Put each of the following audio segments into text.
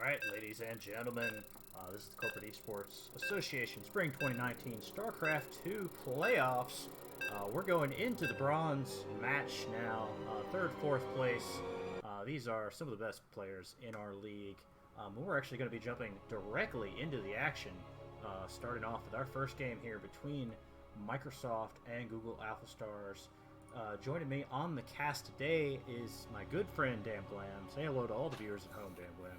Alright, ladies and gentlemen, this is the Corporate Esports Association Spring 2019 StarCraft 2 Playoffs. We're going into the bronze match now, third, fourth place. These are some of the best players in our league. We're actually going to be jumping directly into the action, starting off with our first game here between Microsoft and Google AlphaStars. Joining me on the cast today is my good friend Dan Blam. Say hello to all the viewers at home, Dan Blam.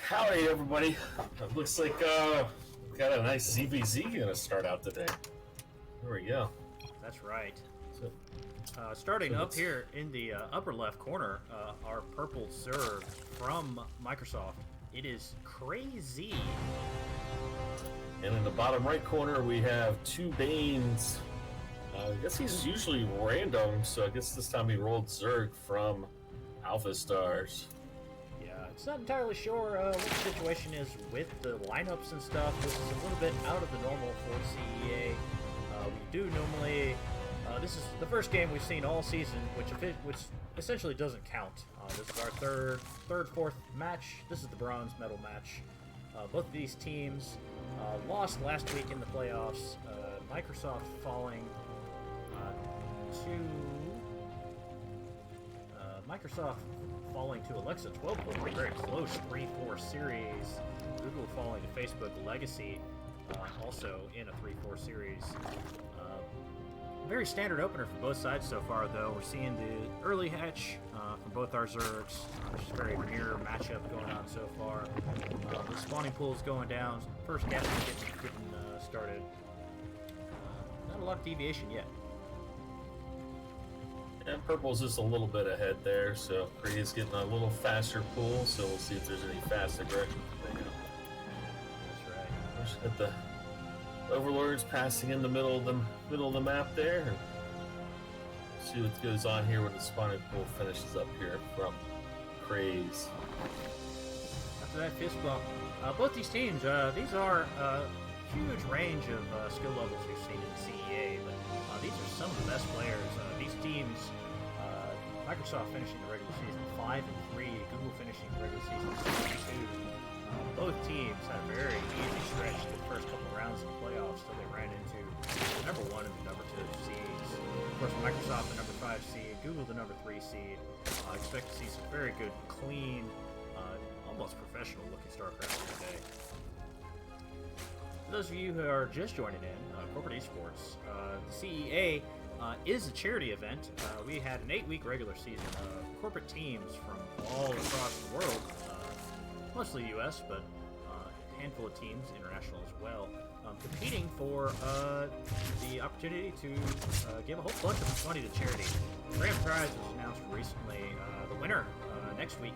Howdy, everybody. It looks like we got a nice ZVZ going to start out today. There we go. That's right. Starting up here in the upper left corner, our purple Zerg from Microsoft. It is crazy. And in the bottom right corner, we have two Banes. I guess he's usually random, so I guess this time he rolled Zerg from AlphaStars. Yeah, it's not entirely sure what the situation is with the lineups and stuff. This is a little bit out of the normal for CEA. We do normally... this is the first game we've seen all season, which essentially doesn't count. This is our third, fourth match. This is the bronze medal match. Both of these teams lost last week in the playoffs. Microsoft falling to Alexa 12 point, very close 3-4 series. Google falling to Facebook Legacy, also in a 3-4 series. Very standard opener for both sides so far, though. We're seeing the early hatch from both our Zergs, which is a very mirror matchup going on so far. The spawning pool's going down. First gas is getting started. Not a lot of deviation yet. And purple's just a little bit ahead there, so Korea's getting a little faster pool, so we'll see if there's any fast aggression. That's right. Just got the Overlords passing in the middle of the map there, and see what goes on here when the spawning pool finishes up here from Craze. After that fist bump, both these teams, these are a huge range of skill levels we've seen in the CEA, but these are some of the best players. These teams, Microsoft finishing the regular season 5-3, Google finishing the regular season 6-2. Both teams had a very easy stretch the first couple of rounds of the playoffs till they ran into the number 1 and the number 2 seeds. Of course, Microsoft the number 5 seed, Google the number 3 seed. I expect to see some very good, clean, almost professional-looking StarCraft today. For those of you who are just joining in, Corporate Esports, the CEA is a charity event. We had an 8-week regular season of corporate teams from all across the world, mostly U.S., but a handful of teams, international as well, competing for the opportunity to give a whole bunch of money to charity. The grand prize was announced recently. The winner next week,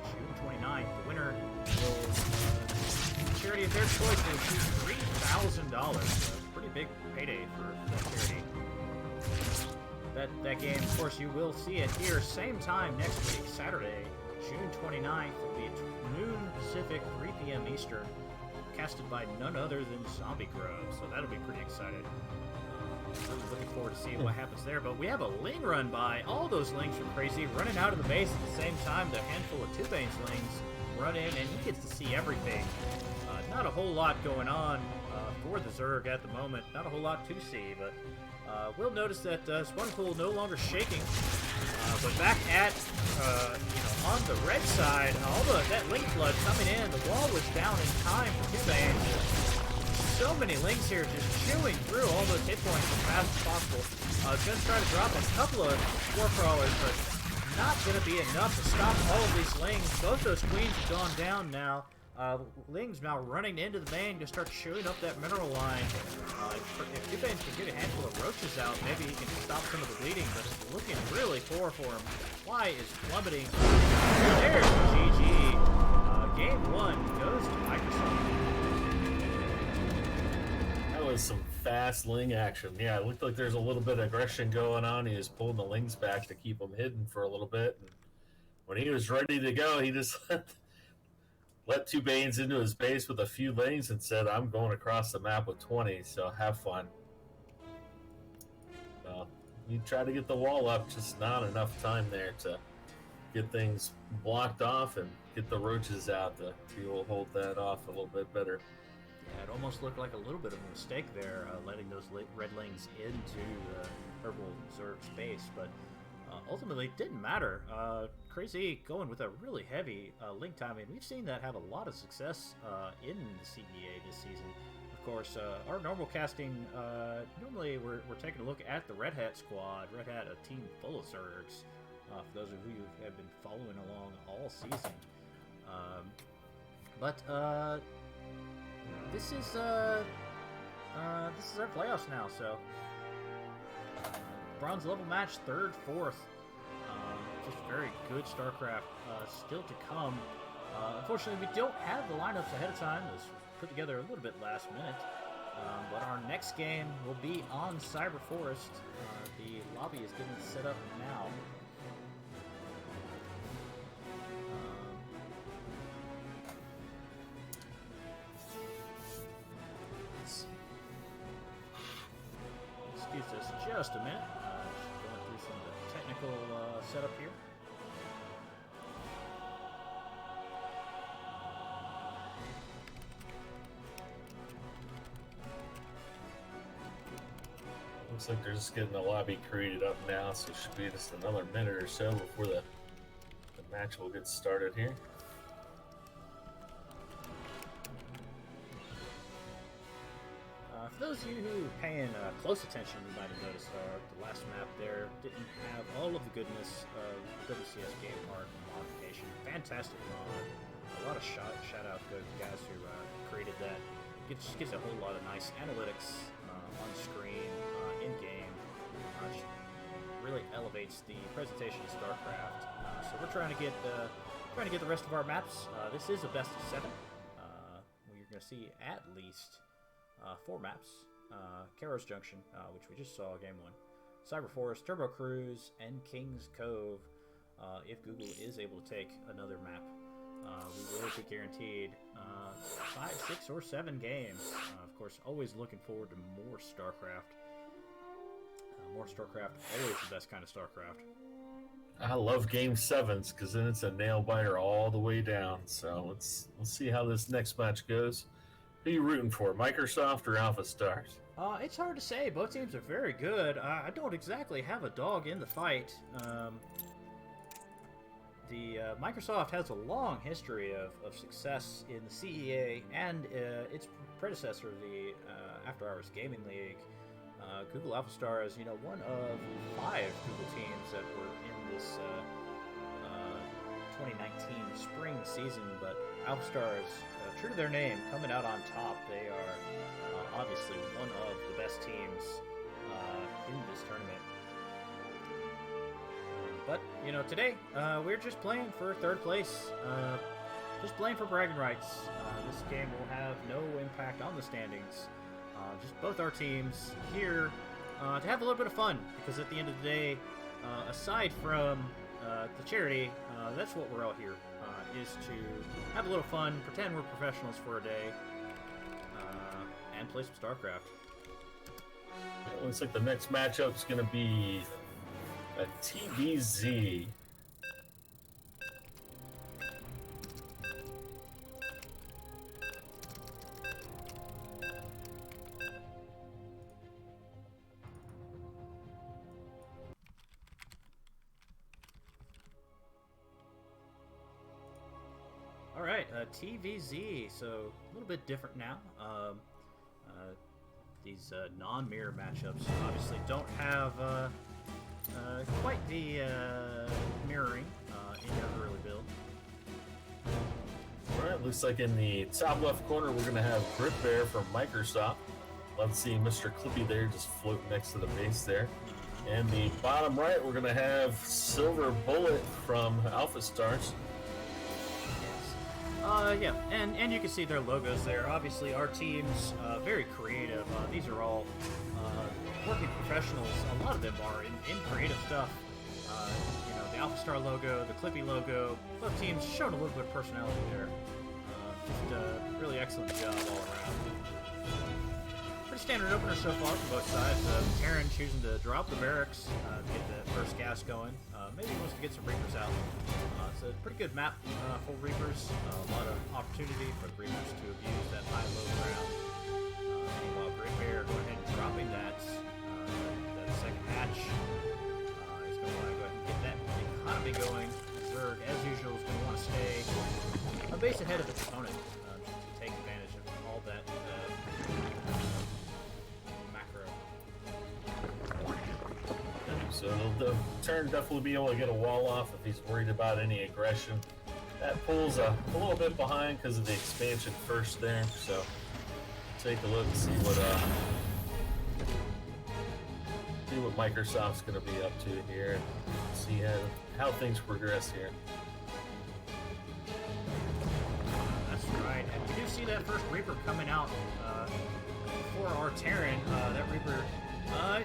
June 29th, the winner will charity of their choice will receive $3,000. Pretty big payday for that charity. That game, of course, you will see it here same time next week, Saturday, June 29th. It'll be at noon Pacific, 3 p.m. Eastern, casted by none other than Zombie Grove. So that'll be pretty exciting. Really looking forward to seeing what happens there. But we have a Ling run by. All those Lings from Crazy running out of the base at the same time. The handful of 2 Banes Lings run in, and he gets to see everything. Not a whole lot going on for the Zerg at the moment. Not a whole lot to see, but we'll notice that Spawn Pool no longer shaking. But back at, on the red side, that Link flood coming in, the wall was down in time for 2 Banes. So many Links here just chewing through all those hit points as fast as possible. Gonna try to drop a couple of War Crawlers, but not gonna be enough to stop all of these Lings. Both those Queens have gone down now. Ling's now running into the Bane to start shooting up that mineral line. If 2 Banes can get a handful of roaches out, maybe he can stop some of the bleeding, but it's looking really poor for him. Fly is plummeting. There's GG. Game 1 goes to Microsoft. That was some fast Ling action. Yeah, it looked like there's a little bit of aggression going on. He was pulling the Lings back to keep them hidden for a little bit. And when he was ready to go, he just let 2 Banes into his base with a few lanes and said, I'm going across the map with 20, so have fun. You try to get the wall up, just not enough time there to get things blocked off and get the roaches out. The tea will hold that off a little bit better. Yeah, it almost looked like a little bit of a mistake there, letting those redlings into the purple Zerg space, but ultimately it didn't matter. Crazy going with a really heavy link timing. We've seen that have a lot of success in the CEA this season. Of course, our normal casting, normally we're taking a look at the Red Hat squad. Red Hat, a team full of Zergs, for those of you who have been following along all season. But this is our playoffs now, so bronze level match, 3rd, 4th. Just very good StarCraft still to come. Unfortunately, we don't have the lineups ahead of time. It was put together a little bit last minute. But our next game will be on Cyber Forest. The lobby is getting set up now. Excuse us just a minute. Just going through some of the technical setup here. Looks like they're just getting the lobby created up now, so it should be just another minute or so before the match will get started here. For those of you who are paying close attention, you might have noticed the last map there didn't have all of the goodness of WCS game art modification. Fantastic mod. A lot of shout out to the guys who created that. It just gives a whole lot of nice analytics on screen, in game. Just really elevates the presentation of StarCraft. So we're trying to get the rest of our maps. This is a best of 7. You're going to see at least 4 maps. Karos Junction, which we just saw game 1. Cyber Forest, Turbo Cruise, and King's Cove. If Google is able to take another map, we will be guaranteed 5, 6, or 7 games. Of course, always looking forward to more StarCraft. More StarCraft, always the best kind of StarCraft. I love Game 7s because then it's a nail biter all the way down. So let's see how this next match goes. Who are you rooting for, Microsoft or AlphaStars? It's hard to say. Both teams are very good. I don't exactly have a dog in the fight. Microsoft has a long history of success in the CEA and its predecessor, the After Hours Gaming League. Google AlphaStars, one of 5 Google teams that were in this 2019 spring season, but AlphaStars, true to their name, coming out on top. They are obviously one of the best teams in this tournament. But, today, we're just playing for 3rd place. Just playing for bragging rights. This game will have no impact on the standings. Just both our teams here to have a little bit of fun. Because at the end of the day, aside from the charity, that's what we're out here, is to have a little fun, pretend we're professionals for a day, and play some StarCraft. It looks like the next matchup is going to be a TBZ. Alright, TVZ, so a little bit different now. These non-mirror matchups obviously don't have quite the mirroring in your early build. Alright, looks like in the top left corner we're going to have Grip Bear from Microsoft. Love to see Mr. Clippy there just floating next to the base there. And the bottom right we're going to have Silver Bullet from AlphaStars. Yeah, and you can see their logos there. Obviously, our team's very creative. These are all working professionals. A lot of them are in creative stuff. The AlphaStar logo, the Clippy logo. Both teams showing a little bit of personality there. Just a really excellent job all around. pretty standard opener so far from both sides. Terran choosing to drop the barracks, get the first gas going. Maybe he wants to get some Reapers out. It's a pretty good map for Reapers. A lot of opportunity for the Reapers to abuse that high-low ground. Meanwhile, Great Bear going ahead and dropping that second hatch. He's going to want to go ahead and get that economy going. Zerg, as usual, is going to want to stay a base ahead of its opponent to take advantage of all that macro. So the Terran definitely be able to get a wall off if he's worried about any aggression. That pulls a little bit behind because of the expansion first there. So take a look and see what Microsoft's going to be up to here. See how things progress here. That's right, and we do see that first Reaper coming out for our Terran. That Reaper, not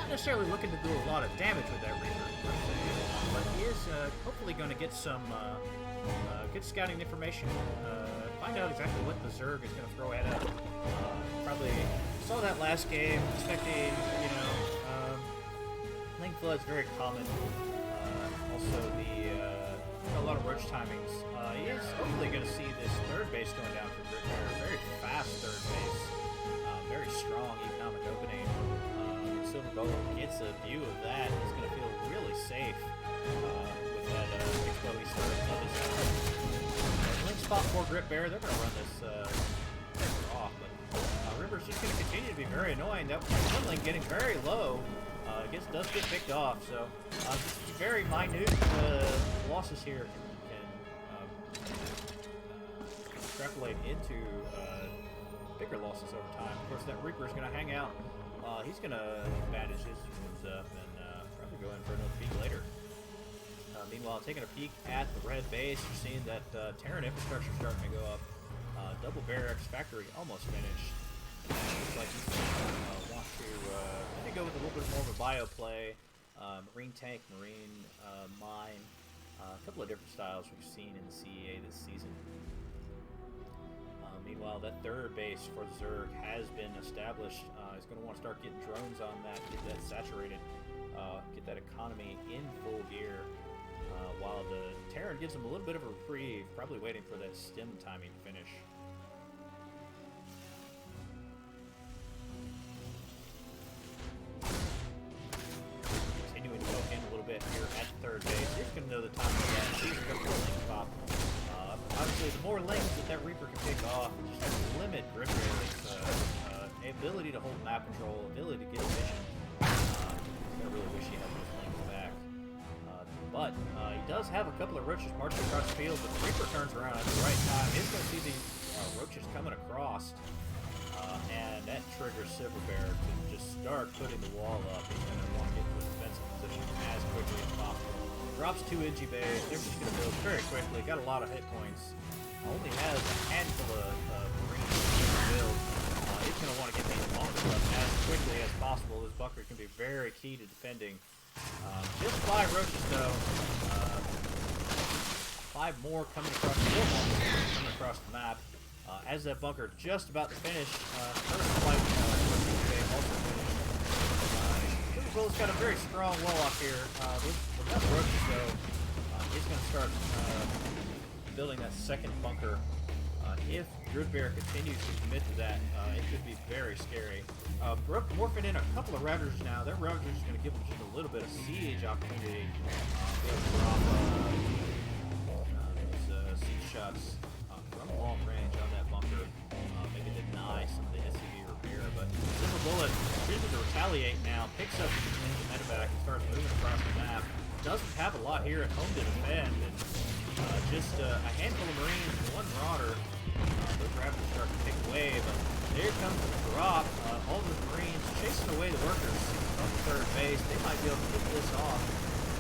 necessarily looking to do a lot of damage with that Reaper, per se, but he is hopefully going to get some good scouting information, find out exactly what the Zerg is going to throw at him. Probably saw that last game, expecting, Link Flood's very common. Also, a lot of roach timings. He is hopefully going to see this third base going down for Great Bear. Very fast third base. Very strong economic opening. Silver Bowl gets a view of that. He's going to feel really safe with that expo he started on his own. Link spot for Grit Bear. They're going to run this off, but River's just going to continue to be very annoying. That one link getting very low. Does get picked off, so just very minute losses here can extrapolate into bigger losses over time. Of course, that Reaper is going to hang out. He's going to bandage his wounds up and probably go in for another peek later. Meanwhile, taking a peek at the red base, you're seeing that Terran infrastructure starting to go up. Double barracks factory almost finished. Looks like he's going to want to maybe go with a little bit more of a bio play. Marine tank, marine mine, a couple of different styles we've seen in the CEA this season. Meanwhile, that third base for the Zerg has been established. He's going to want to start getting drones on that, get that saturated, get that economy in full gear, while the Terran gives him a little bit of a reprieve, probably waiting for that stim timing to finish. Continuing to go in a little bit here at third base. He's going to know the time of that. He's going to link pop. Obviously, the more lanes that Reaper can pick off, just limit Grit Bear's ability to hold map control, ability to get a mission. I really wish he had those lanes back. But he does have a couple of roaches marching across the field, but the Reaper turns around at the right time. He's going to see these roaches coming across, and that triggers Silver Bear to just start putting the wall up. He's going to want to get to a defensive position as quickly as possible. Drops 2 NG bays. They're just going to build very quickly. Got a lot of hit points. Only has a handful of Marines to build. He's going to want to get these bunkers up as quickly as possible. This bunker can be very key to defending. Just 5 roaches though. 5 more coming across the map. As that bunker just about to finish, first flight also finished. Silverbull's got a very strong wall off here. With enough roaches though, he's going to start building that second bunker. If Grid Bear continues to commit to that, it could be very scary. Morphing in a couple of Ravagers now. Their Ravagers is going to give them just a little bit of siege opportunity. Be able to drop those siege shots from long range on that bunker. Maybe deny some of the SCV repair, but Silver Bullet chooses to retaliate now, picks up the medevac and starts moving across the map. Doesn't have a lot here at home to defend, and just a handful of Marines and 1 Marauder. Those Ravagers start to pick away, but here comes the drop. All the Marines chasing away the workers from the third base. They might be able to get this off.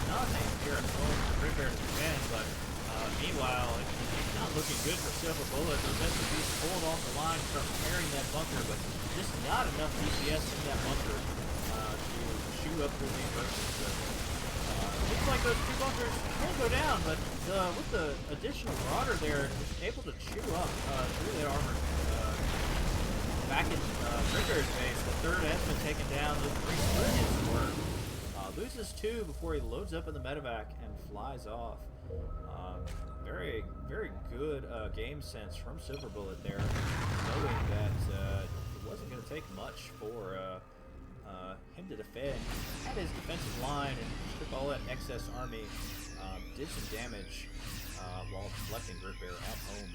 Nothing here at home for Grid Bear to defend, but meanwhile, it's not looking good for Silver Bullet. Those SCVs pulling off the line and start repairing that bunker, but just not enough DPS in that bunker to shoot up through the inversions. Looks like those 2 bunkers will go down, but with the additional Marauder there, just able to chew up through that armor back in Gridbear's base, the third has been taken down. The three sprinters work. Loses 2 before he loads up in the medevac and flies off. Very, very good game sense from Silverbullet there, knowing that it wasn't going to take much for him to defend. Had his defensive line and took all that excess army, did some damage while deflecting Gridbear at home.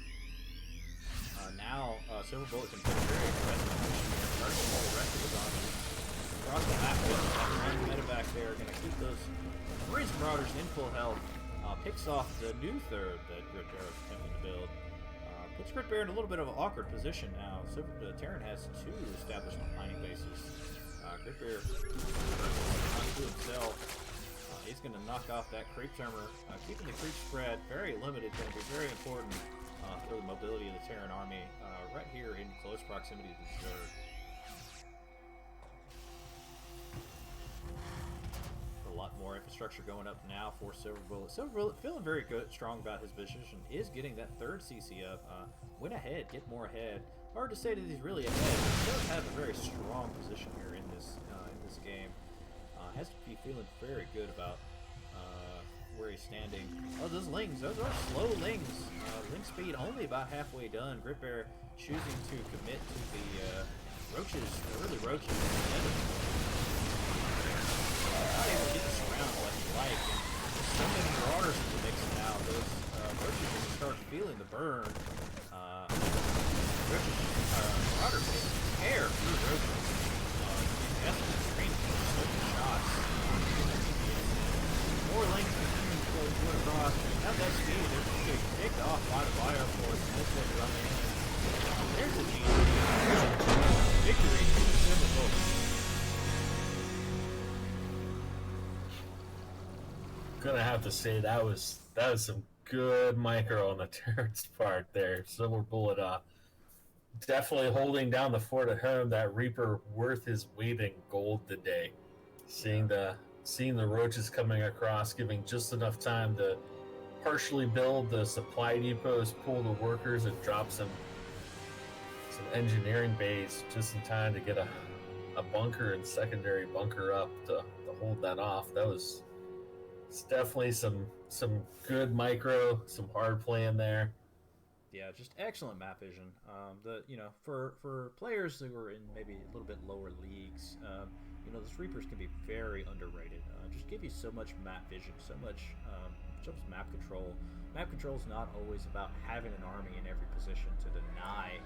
Now, Silverbullet can put a very aggressive position here, starting all the rest of his army across the map with that one medevac there, going to keep those Marines and Marauders in full health. Picks off the new third that Gridbear is attempting to build. Puts Gridbear in a little bit of an awkward position now. So Terran has 2 established mining bases. Gridbear onto himself. He's going to knock off that creep termer. Keeping the creep spread very limited, going to be very important for the mobility of the Terran army right here in close proximity to the Zerg. A lot more infrastructure going up now for Silverbullet. Silverbullet feeling very good, strong about his position, is getting that third CC up. Win ahead, get more ahead. Hard to say that he's really ahead, but he does have a very strong position here in this game. Has to be feeling very good about where he's standing. Oh, those lings, those are slow lings. Ling speed only about halfway done. Gridbear choosing to commit to the roaches, the early roaches. Not able to get this around like you like. And there's so many marauders in the mix now. Those roaches are going to start feeling the burn. Marauders can tear through roaches. Essence screens for so many shots. More links continue to go across. At that speed, they're just getting picked off by the fire force. And this one's running in. There's the GG. Victory to the Silverbullet. Gonna have to say that was some good micro on the Terran's part there. Silverbullet definitely holding down the fort at home. That Reaper worth his weight in gold today. Seeing the roaches coming across, giving just enough time to partially build the supply depots, pull the workers, and drop some engineering bays just in time to get a bunker and secondary bunker up to hold that off. It's definitely some good micro, some hard playing there. Yeah, just excellent map vision. For players who are in maybe a little bit lower leagues, the Reapers can be very underrated. Just give you so much map vision, so much map control. Map control is not always about having an army in every position to deny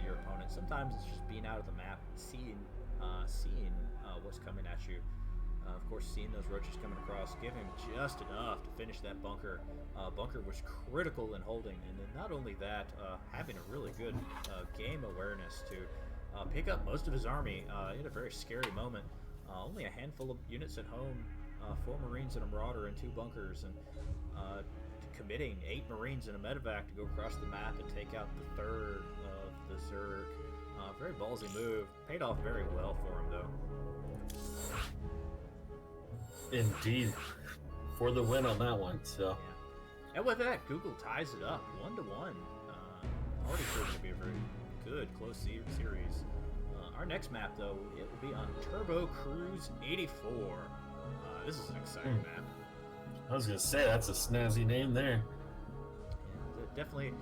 your opponent. Sometimes it's just being out of the map, seeing what's coming at you. Of course, seeing those roaches coming across, giving just enough to finish that bunker. Bunker was critical in holding, and then not only that, having a really good game awareness to pick up most of his army in a very scary moment. Only a handful of units at home, 4 Marines and a Marauder and 2 bunkers, and committing 8 Marines and a medevac to go across the map and take out the third of the Zerg. Very ballsy move. Paid off very well for him, though. Indeed, for the win on that one. So, yeah. And with that, Google ties it up 1-1. Already proving to be a very good close series. Our next map, though, it will be on Turbo Cruise 84. This is an exciting map. I was gonna say that's a snazzy name there. Yeah, definitely.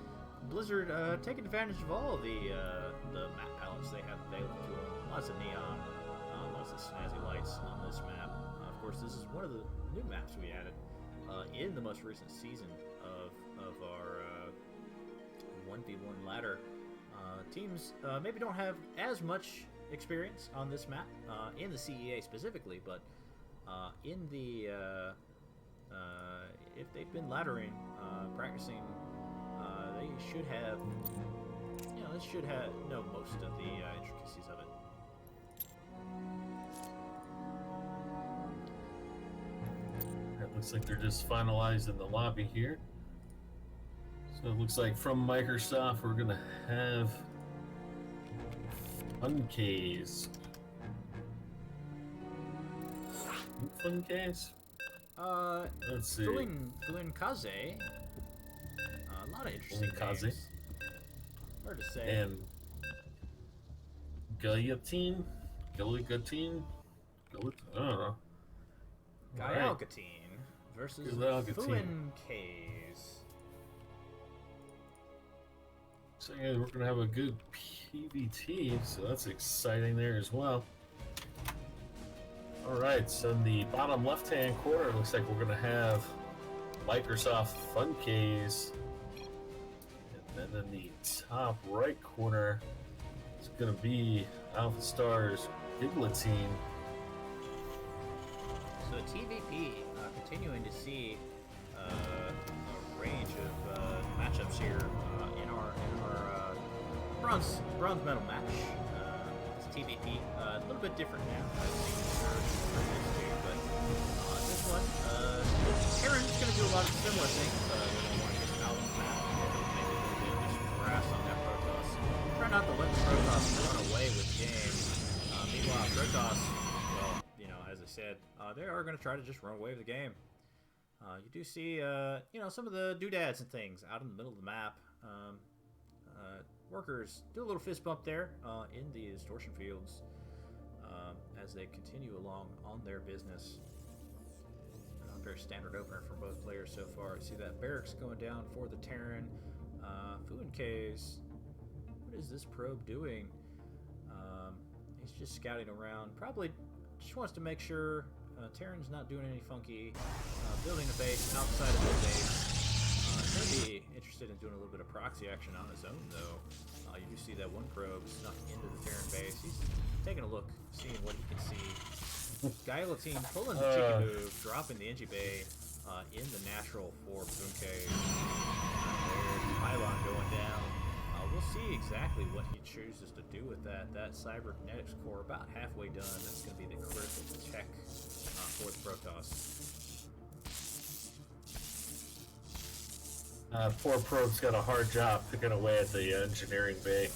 Blizzard taking advantage of all the map palettes they have available to them. Lots of neon, lots of snazzy lights on this map. Of course, this is one of the new maps we added in the most recent season of our 1v1 ladder. Teams maybe don't have as much experience on this map in the CEA specifically, but in the if they've been laddering, practicing, they should have know most of the intricacies of it. It looks like they're just finalizing the lobby here. So it looks like from Microsoft we're gonna have Fun Case. Fun Case? Let's see. Fuin Kaze. A lot of interesting names. Hard to say. And Guillotine? Guillotine? I don't know. Guilgatine versus Guilgatine. Fuenkays. So yeah, we're gonna have a good PVT, so that's exciting there as well. Alright, so in the bottom left-hand corner, it looks like we're gonna have Microsoft Funkays. And then in the top right corner, it's gonna be AlphaStars Guillotine. So TVP continuing to see a range of matchups here in our bronze medal match. It's TVP, a little bit different now. I've seen but this one, Terran's going to do a lot of similar things. They're going to want to get out of the map, maybe a little bit of additional grass on that Protoss. Try not to let the Protoss run away with the game. Meanwhile, Protoss, well, you know, as I said, they are going to try to just run away with the game. You do see, you know, some of the doodads and things out in the middle of the map. Workers do a little fist bump there in the distortion fields as they continue along on their business. Very standard opener from both players so far. You see that barracks going down for the Terran. Fuenkays, what is this probe doing? He's just scouting around. Probably just wants to make sure Terran's not doing any funky building a base outside of the base. He's going to be interested in doing a little bit of proxy action on his own, though. You do see that one probe snuck into the Terran base. He's taking a look, seeing what he can see. Guillotine pulling the cheeky move, dropping the Engie Bay in the natural for Fuenkays. There's the pylon going down. We'll see exactly what he chooses to do with that. That cybernetics core about halfway done. That's going to be the critical check for the Protoss. Poor probe's got a hard job picking away at the engineering bay.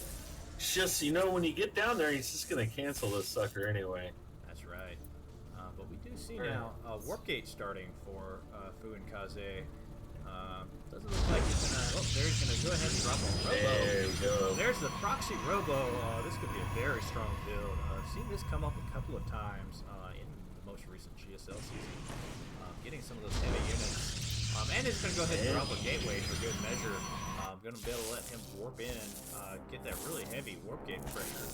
It's just, you know, when you get down there, he's just going to cancel this sucker anyway. That's right. But we do see now Warp Gate starting for Fuenkays. Doesn't look like he's going to... Oh, there he's going to go ahead and drop a Robo. There we go. There's the Proxy Robo. This could be a very strong build. I've seen this come up a couple of times in the most recent GSL season. Getting some of those heavy units. And he's going to go ahead and drop a gateway for good measure. I'm going to be able to let him warp in, get that really heavy warp gate pressure.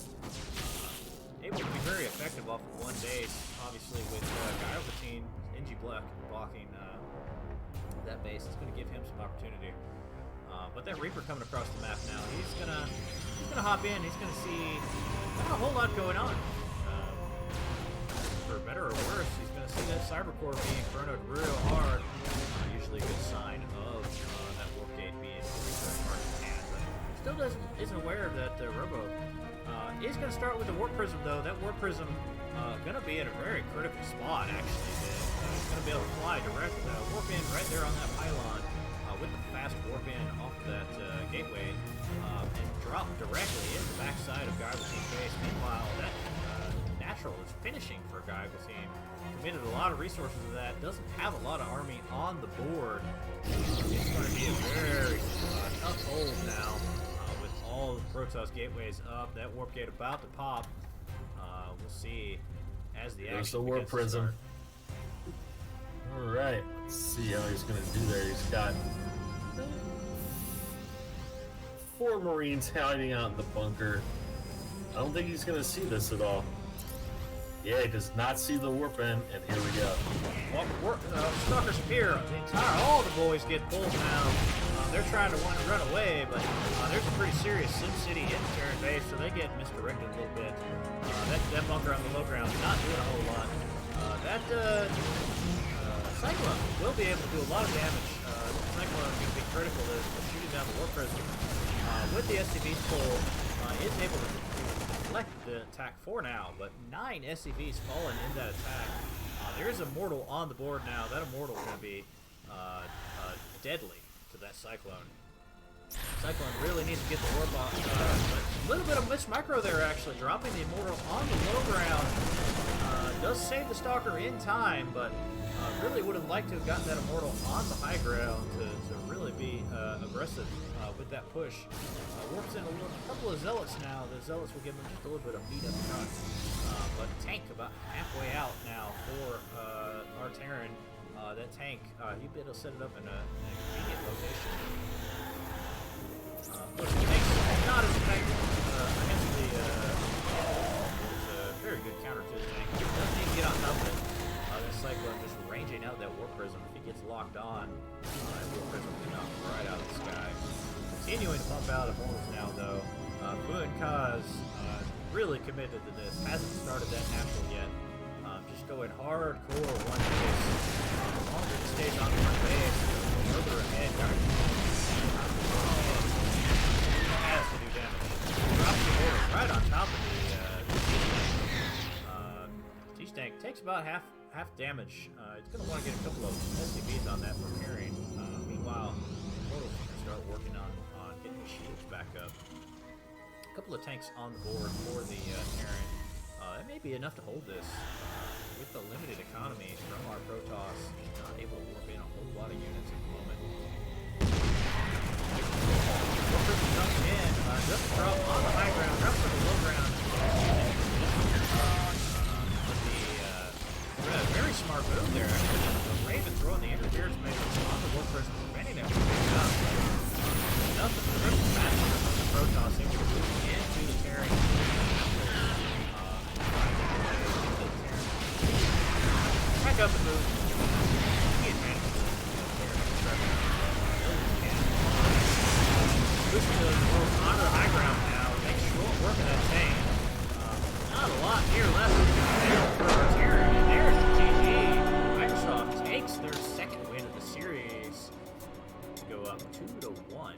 Able to be very effective off of one base, obviously with Guillotine, Engie blocking that base. It's going to give him some opportunity. But that Reaper coming across the map now, he's gonna hop in. He's gonna see not a whole lot going on. For better or worse, he's gonna see that Cyber Core being chronoed real hard. Usually a good sign of that warp gate being very hard to hand. But still isn't aware that Robo is going to start with the warp prism, though. That warp prism going to be in a very critical spot, actually. He's going to be able to fly direct, warp in right there on that pylon with the fast warp in off of that gateway and drop directly in the backside of Guillotine's base. Meanwhile, that natural is finishing for Guillotine. Committed a lot of resources to that. Doesn't have a lot of army on the board. It's going to be a very tough hold now with all the Protoss gateways up. That warp gate about to pop. We'll see as the action begins the warp prism. All right, let's see how he's going to do there. He's got 4 Marines hiding out in the bunker. I don't think he's going to see this at all. Yeah, he does not see the warp in, and here we go. Stalkers appear. All the boys get pulled now. They're trying to want to run away, but there's a pretty serious SimCity hit in Terran base, so they get misdirected a little bit. That bunker on the low ground is not doing a whole lot. That Cyclone will be able to do a lot of damage. Cyclone is going to be critical to shooting down the warp prism. With the SCV's pull, is able to deflect the attack for now, but 9 SCVs fallen in that attack. There is a mortal on the board now. That immortal is going to be deadly to that Cyclone. Cyclone really needs to get the warp off. But a little bit of Miss Micro there, actually, dropping the immortal on the low ground. Does save the Stalker in time, but really would have liked to have gotten that Immortal on the high ground to really be aggressive with that push. Warps in a couple of Zealots now. The Zealots will give him just a little bit of meat up front. But tank about halfway out now for our Terran. That tank, he'll be able to set it up in a convenient location. But the tank's not as effective against the... it's a very good counter to the tank. He doesn't even get on top of it. That Cyclone just ranging out that Warp Prism. If he gets locked on, that Warp Prism will be knocked right out of the sky. Continuing to pump out Immortals now, though. Fu and Kaz really committed to this. Hasn't started that natural yet. Just going hardcore one base. The longer it stays on one base, the further ahead. Has to do damage. Drops the order right on top of the T-Stank. Takes about half damage. It's going to want to get a couple of SCVs on that for carrying. Meanwhile, Immortals can start working on getting the shields back up. A couple of tanks on the board for the Terran. That may be enough to hold this. With the limited economy from our Protoss, he's not able to warp in a whole lot of units at the moment. Warpers coming in, just drop on the high ground, drop to the low ground. Very smart move there. The Raven throwing the interference measures on the Warpers, preventing them from picking up. Enough of the triple master from the Protoss able to move into the Terran. Back up and move. He advantage. Push the Immortals onto the high ground now. Make sure working that tank. Not a lot here left for Terran. And there's the GG. Microsoft takes their second win of the series to go up 2-1.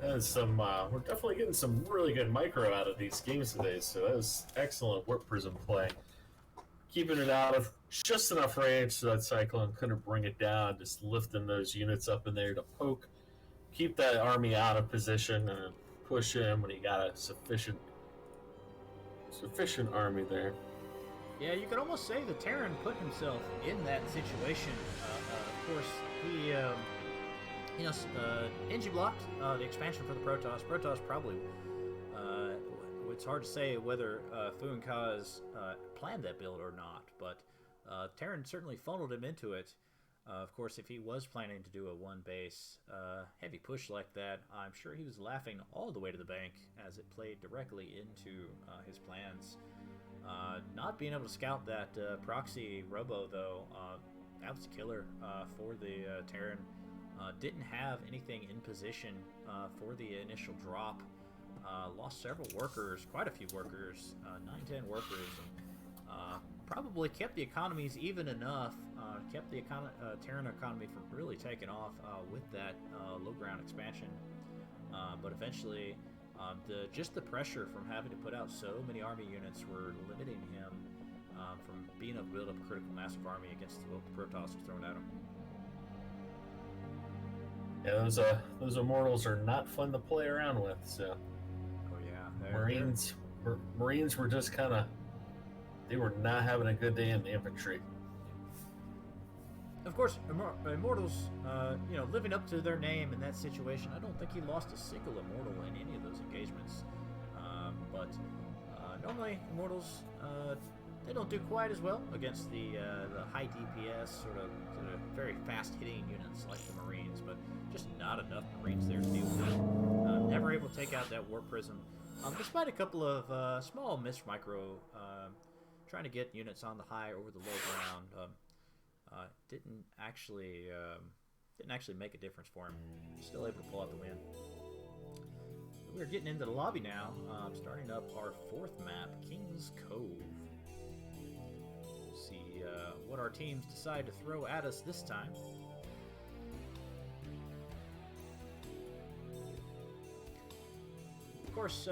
And we're definitely getting some really good micro out of these games today, so that was excellent Warp Prism play. Keeping it out of just enough range so that Cyclone couldn't bring it down, just lifting those units up in there to poke, keep that army out of position, and push in when he got a sufficient army there. Yeah, you could almost say the Terran put himself in that situation. Of course, he... Engie blocked the expansion for the Protoss. Protoss probably, it's hard to say whether Fu and Kaz planned that build or not, but Terran certainly funneled him into it. Of course, if he was planning to do a one base heavy push like that, I'm sure he was laughing all the way to the bank as it played directly into his plans. Not being able to scout that proxy robo, though, that was a killer for the Terran. Didn't have anything in position for the initial drop. Lost several workers, quite a few workers, 9-10 workers, and probably kept the economies even enough, kept the Terran economy from really taking off with that low ground expansion. But eventually, just the pressure from having to put out so many army units were limiting him from being able to build up a critical massive army against what the Protoss was throwing at him. Yeah, those Immortals are not fun to play around with. So, oh yeah, Marines were just kind of, they were not having a good day in the infantry. Of course, Immortals, living up to their name in that situation, I don't think he lost a single Immortal in any of those engagements. But normally, Immortals, they don't do quite as well against the high DPS, sort of very fast-hitting units like the Marines, but just not enough Marines there to deal with it. Never able to take out that Warp Prism, despite a couple of small missed micro, trying to get units on the high over the low ground. Didn't actually make a difference for him. Still able to pull out the win. We're getting into the lobby now, starting up our fourth map, King's Cove. See what our teams decide to throw at us this time. Of course,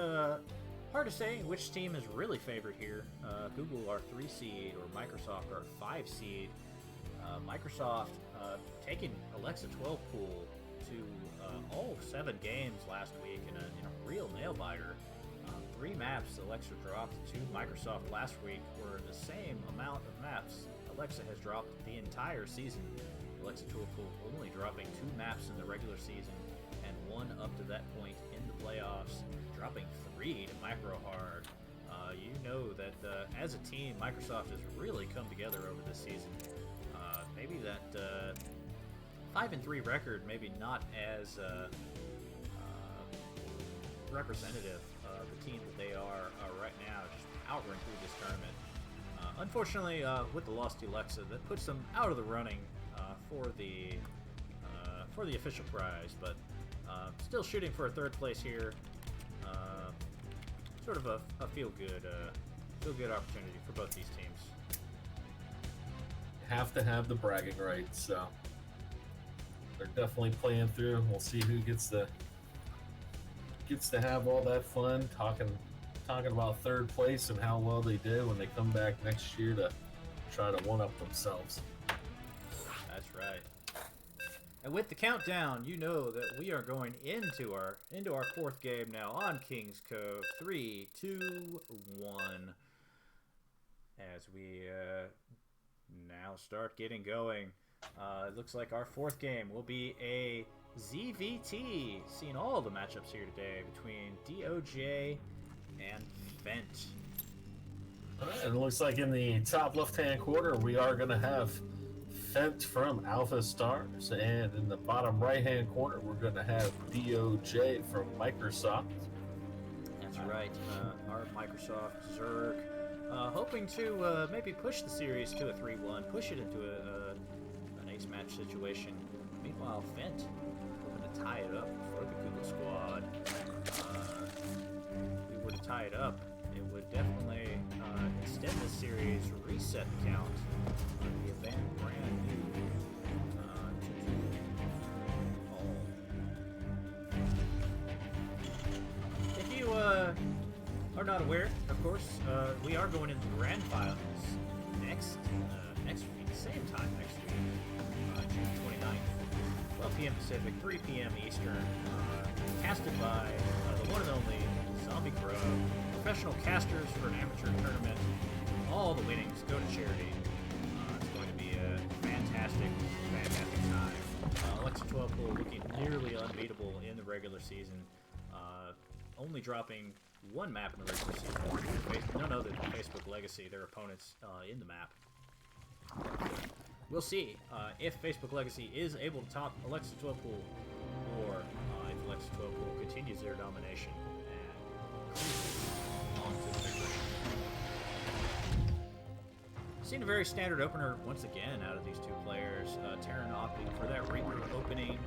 hard to say which team is really favored here. Google, our 3 seed, or Microsoft, our 5 seed. Microsoft taking Alexa 12 pool to all 7 games last week in a real nail biter. 3 maps Alexa dropped to Microsoft last week were the same amount of maps Alexa has dropped the entire season. Alexa Toolpool only dropping 2 maps in the regular season and 1 up to that point in the playoffs, dropping 3 to Macrohard. You know that as a team, Microsoft has really come together over this season. Maybe that 5-3 record, maybe not as representative of the team that they are right now, just outrun through this tournament. Unfortunately, with the loss to Alexa, that puts them out of the running for the official prize, but still shooting for a 3rd place here. Sort of a feel-good opportunity for both these teams. Have to have the bragging rights, so they're definitely playing through. We'll see who gets to have all that fun talking about 3rd place and how well they did when they come back next year to try to one-up themselves. That's right. And with the countdown, you know that we are going into our 4th game now on Kings Cove. 3, 2, 1. As we now start getting going. It looks like our 4th game will be a ZVT. Seeing all the matchups here today between DOJ and Fent. And it looks like in the top left-hand corner, we are going to have Fent from AlphaStars, and in the bottom right-hand corner, we're going to have DOJ from Microsoft. That's right. Our Microsoft Zerg hoping to maybe push the series to a 3-1, push it into an ace-match situation. Meanwhile, Fent hoping to tie it up for the Google squad. If we were to tie it up, it would definitely extend the series, reset the count, be a brand new 2-2 all. If you are not aware, of course, we are going into the grand finals next week, same time next week, June 29th, 12 p.m. Pacific, 3 p.m. Eastern, casted by the one and only Zombie Crow, professional casters for an amateur tournament. All the winnings go to charity. It's going to be a fantastic time. Alexa 12 Pool looking nearly unbeatable in the regular season, only dropping 1 map in the regular season. None other than Facebook Legacy, their opponents in the map. We'll see if Facebook Legacy is able to top Alexa 12 Pool, or if Alexa 12 Pool continues their domination and on to victory. Seen a very standard opener once again out of these 2 players. Terran opting for that Reaper opening,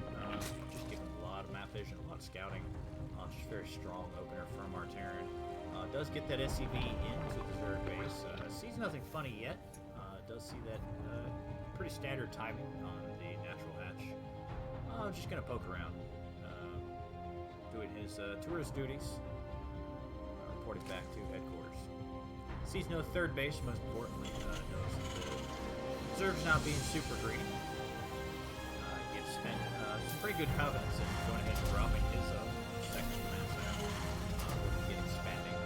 just giving a lot of map vision, a lot of scouting. Just very strong opener from our Terran. Does get that SCV into the Zerg base. Sees nothing funny yet. Does see that pretty standard timing on the natural hatch. Just gonna poke around, doing his tourist duties, reporting back to headquarters. Sees no 3rd base, most importantly, knows that the Zerg's not being super greedy. Gives Fent some pretty good confidence in going ahead and dropping his second command center. Get expanding.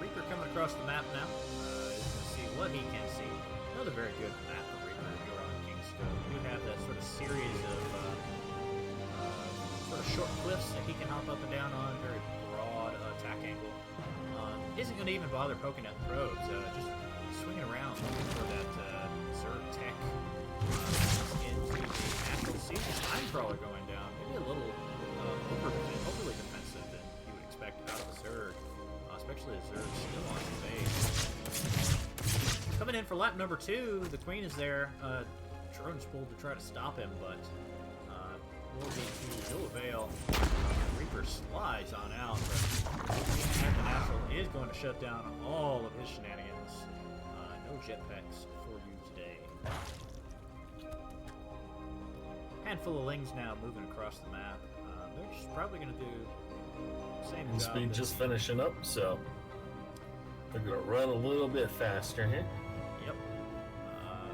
Reaper coming across the map now. He's going to see what he can see. Another very good map for Reaper here on King's Cove. You have that sort of series of sort of short cliffs that he can hop up and down on. Very broad attack angle. Isn't going to even bother poking at the probes. Just swinging around looking for that Zerg tech into the natural siege. Time crawler going down. Maybe a little overly defensive than you would expect out of a Zerg. Especially a Zerg still on the base. Coming in for lap number 2, the Queen is there. Drone's pulled to try to stop him, but will be to no avail. Reaper slides on out, but the Natural is going to shut down all of his shenanigans. No jetpacks for you today. Handful of Lings now moving across the map. They're just probably going to do the same job. Speed just finishing up, so they're going to run a little bit faster here. Yep.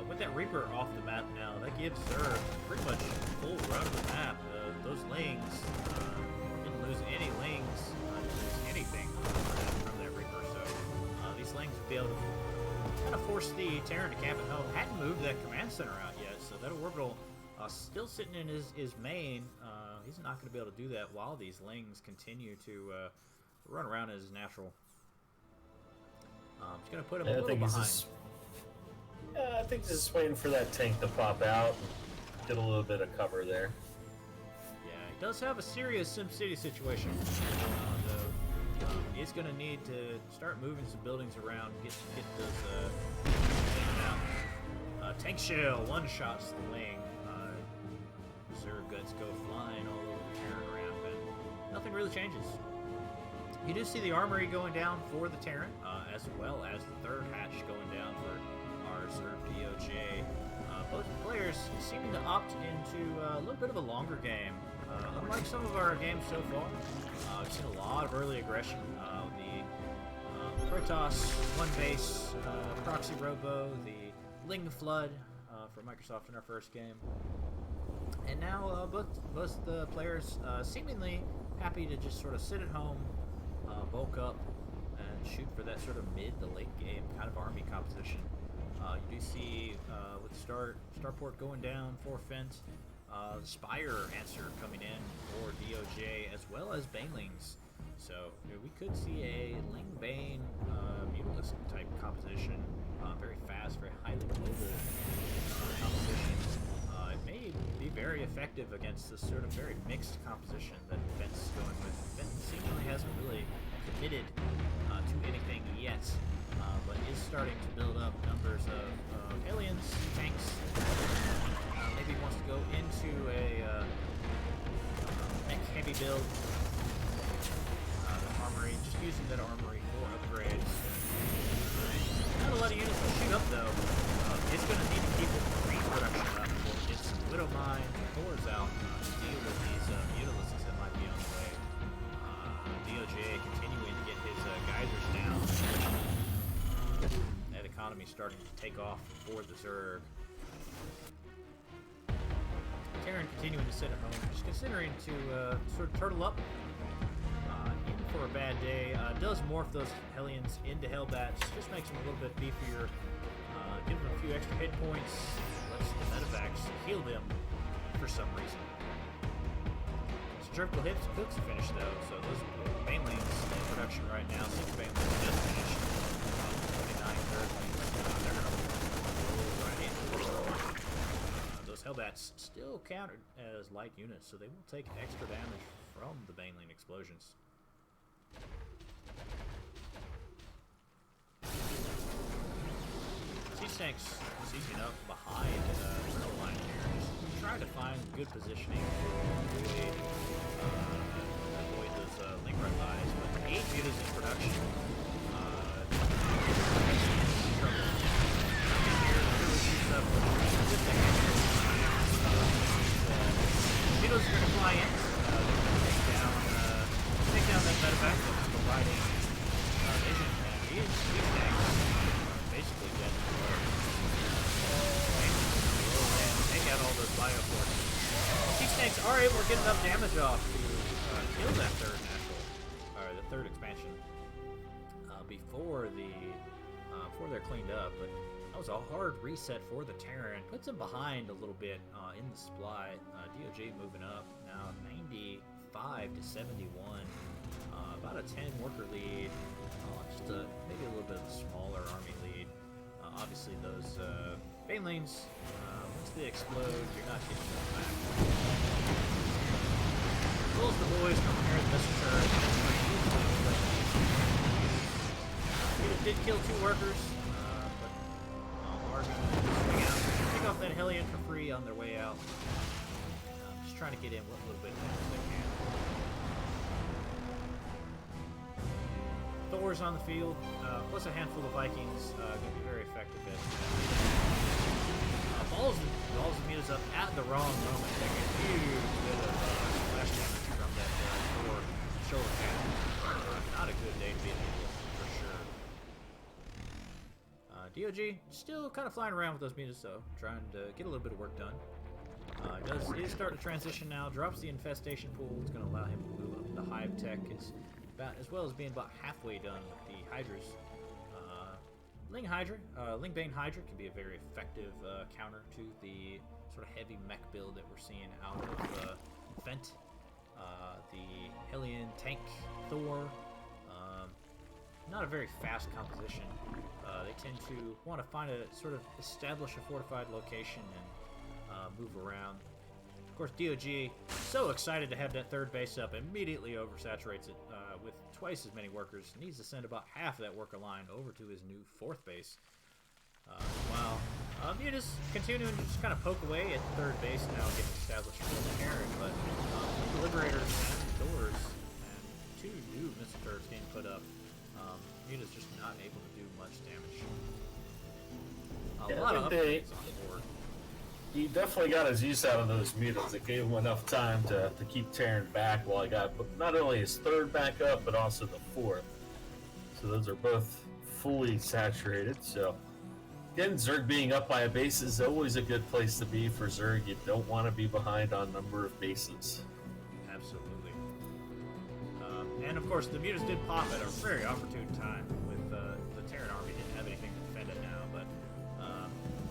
With that Reaper off the map now, that gives Zerg pretty much full run of the map. those lings, didn't lose any lings, didn't lose anything from that Reaper, so these lings will be able to kind of force the Terran to camp at home. Hadn't moved that command center out yet, so that orbital still sitting in his main. He's not going to be able to do that while these lings continue to run around as natural. It's going to put him a little behind. I think just waiting for that tank to pop out, get a little bit of cover there. Yeah, he does have a serious SimCity situation, though. He's going to need to start moving some buildings around, get those out. Tank shell one-shots the wing. Zerg guts go flying all over the Terran ramp, and nothing really changes. You do see the armory going down for the Terran, as well as the third hatch going down for our Zerg DOJ. Both players seeming to opt into a little bit of a longer game. Unlike some of our games so far, we've seen a lot of early aggression. The Protoss, one base, proxy robo, the Ling Flood for Microsoft in our first game. And now both the players seemingly happy to just sort of sit at home, bulk up, and shoot for that sort of mid to late game kind of army composition. You do see with Starport going down for Fent, the Spire answer coming in for DOJ, as well as Banelings. So we could see a Ling Bane Mutalisk type composition, very fast, very highly mobile composition. It may be very effective against this sort of very mixed composition that Fent's going with. Fent seemingly hasn't really committed to anything yet, but is starting to build up numbers of aliens, tanks. Maybe wants to go into a mech heavy build. The armory, just using that armory for upgrades. Not a lot of units to shoot up though. It's going to need to keep its green production up. Its Widow Mine, Thor's out to deal with these Mutalisks that might be on the way. DOJ continuing to get his geysers down. That economy starting to take off for the Zerg. Terran continuing to sit at home, just considering to sort of turtle up. In for a bad day. Does morph those Hellions into Hellbats, just makes them a little bit beefier. Give them a few extra hit points. Lets the medevacs heal them for some reason. Triple hits cooks finished though, so those Banelings in production right now. 6 Banelings just finished. 29 Earthlings. They're going to roll right in. Those Hellbats still counted as light units, so they will take extra damage from the Baneling explosions. Siege tanks sieging up behind the middle line here, just trying to find good positioning to avoid those link run buys. But 8 units in production. Beetles are going to fly in. Take down that medevac that's providing vision, and these tanks basically dead. Take out all those bioforces. These tanks are able to get enough damage off to kill that the third expansion before they're cleaned up. But that was a hard reset for the Terran. Puts them behind a little bit in the supply. DOJ moving up now, 95 to 71. About a 10 worker lead. Just maybe a little bit of a smaller army lead. Obviously those Banelings, once they explode, you're not getting them back. Pulls the boys from here at the missile turret. Did kill 2 workers, but are going to swing out. Take off that Hellion for free on their way out. Just trying to get in what little bit of damage they can. Thor's on the field, plus a handful of Vikings, going to be very effective at balls and Mutas up at the wrong moment, taking a huge bit of splash damage from that Thor shoulder cannon. Not a good day to be in the for sure. DOG still kind of flying around with those Mutas though, trying to get a little bit of work done. Is start to transition now. Drops the infestation pool. It's going to allow him to move up. The hive tech is about, as well as being about halfway done with the hydras. Lingbane Hydra can be a very effective counter to the sort of heavy mech build that we're seeing out of Fent. The Hellion tank Thor. Not a very fast composition. They tend to want to find a sort of establish a fortified location and move around. Of course, DOG, so excited to have that third base up, immediately oversaturates it with twice as many workers. Needs to send about half of that worker line over to his new fourth base. While Mutas continuing to just kind of poke away at third base now, getting established for the Terran, but the Liberators and Thors and two new missile turrets being put up. Mutas just not able to do much damage. A lot of upgrades on the board. He definitely got his use out of those Mutas. It gave him enough time to keep Terran back while he got not only his third back up, but also the fourth. So those are both fully saturated. So again, Zerg being up by a base is always a good place to be for Zerg. You don't want to be behind on number of bases. Absolutely. And of course, the Mutas did pop at a very opportune time with the Terran army. Didn't have anything to defend it now, but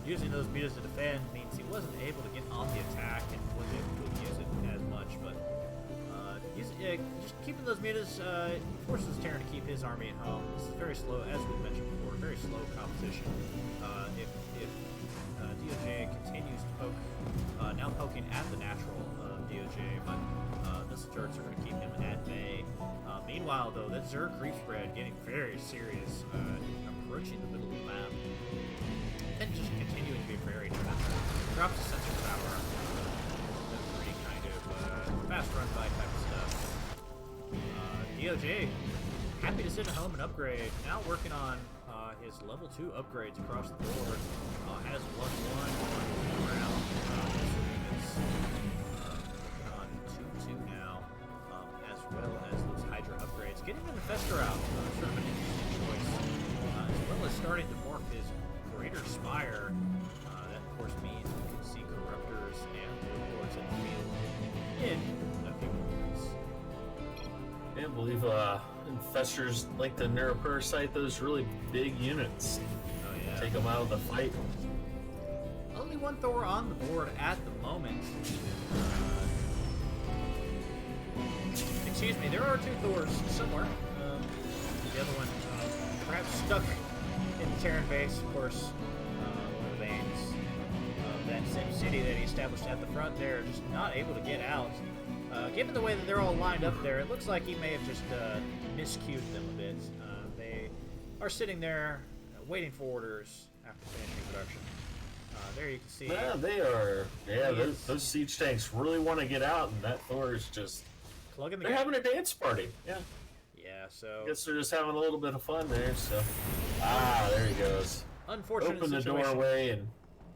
using those Mutas to defend means he wasn't able to get on the attack and wasn't able to use it as much. But just keeping those Mutas forces Terran to keep his army at home. This is very slow, as we mentioned before, very slow competition. If DOJ continues to poke, now poking at the natural DOJ, but missile turrets are going to keep him at bay. Meanwhile, though, that Zerg creep spread getting very serious, approaching the middle of the map, and just continuing to be very defensive. Drops the sensor power, no pretty kind of fast run by type of stuff. DOJ happy to sit at home and upgrade. Now working on his level 2 upgrades across the board. Has 1-1 around. Working on 2-2 now, as well as those Hydra upgrades. Getting the Infestor out, sort of an interesting choice, as well as starting to morph his Greater Spire. That, of course, means we can see Corruptors and Warlords in the field in a few moments. I believe Infestors like to neuroparasite those really big units. Oh, yeah. Take them out of the fight. Only one Thor on the board at the moment. Excuse me, there are two Thors somewhere. The other one perhaps stuck in the Terran base, of course. One of the veins of that Sim City that he established at the front there, just not able to get out. Given the way that they're all lined up there, it looks like he may have just miscued them a bit. They are sitting there waiting for orders after finishing production. There you can see. Yeah, they are. Yeah, those siege tanks really want to get out, and that Thor is just plugging the they're having a dance party. Yeah. Yeah, so I guess they're just having a little bit of fun there. So, there he goes. Unfortunate Open the situation. doorway, and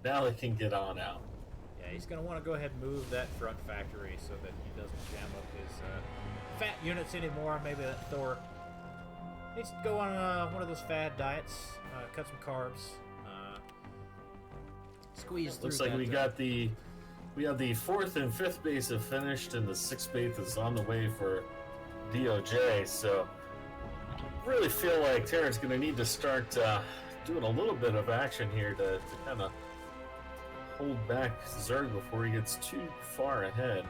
now they can get on out. Yeah, he's going to want to go ahead and move that front factory so that he doesn't jam up his fat units anymore. Maybe that Thor needs to go on one of those fad diets, cut some carbs, squeeze through. Looks like we have the 4th and 5th base have finished, and the 6th base is on the way for DOJ. So, really feel like Terran's going to need to start doing a little bit of action here to kind of hold back Zerg before he gets too far ahead.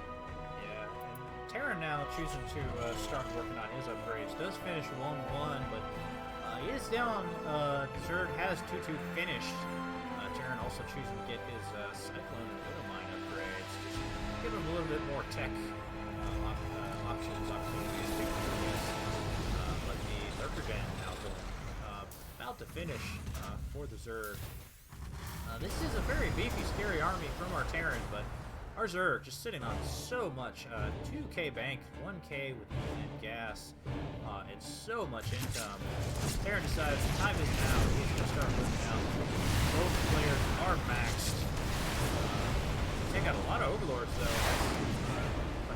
Yeah, and Terran now choosing to start working on his upgrades. Does finish 1-1, but he is down. Zerg has 2-2 finished. Terran also choosing to get his Cyclone and Oil Mine upgrades. Just give him a little bit more tech opportunities to use. But the Lurker Band now going about to finish for the Zerg. This is a very beefy, scary army from our Terran, but our Zerg just sitting on so much. 2k bank, 1k with heat and gas, and so much income. Terran decides the time is now. He's going to start looking out. Both players are maxed. Take out a lot of Overlords, though.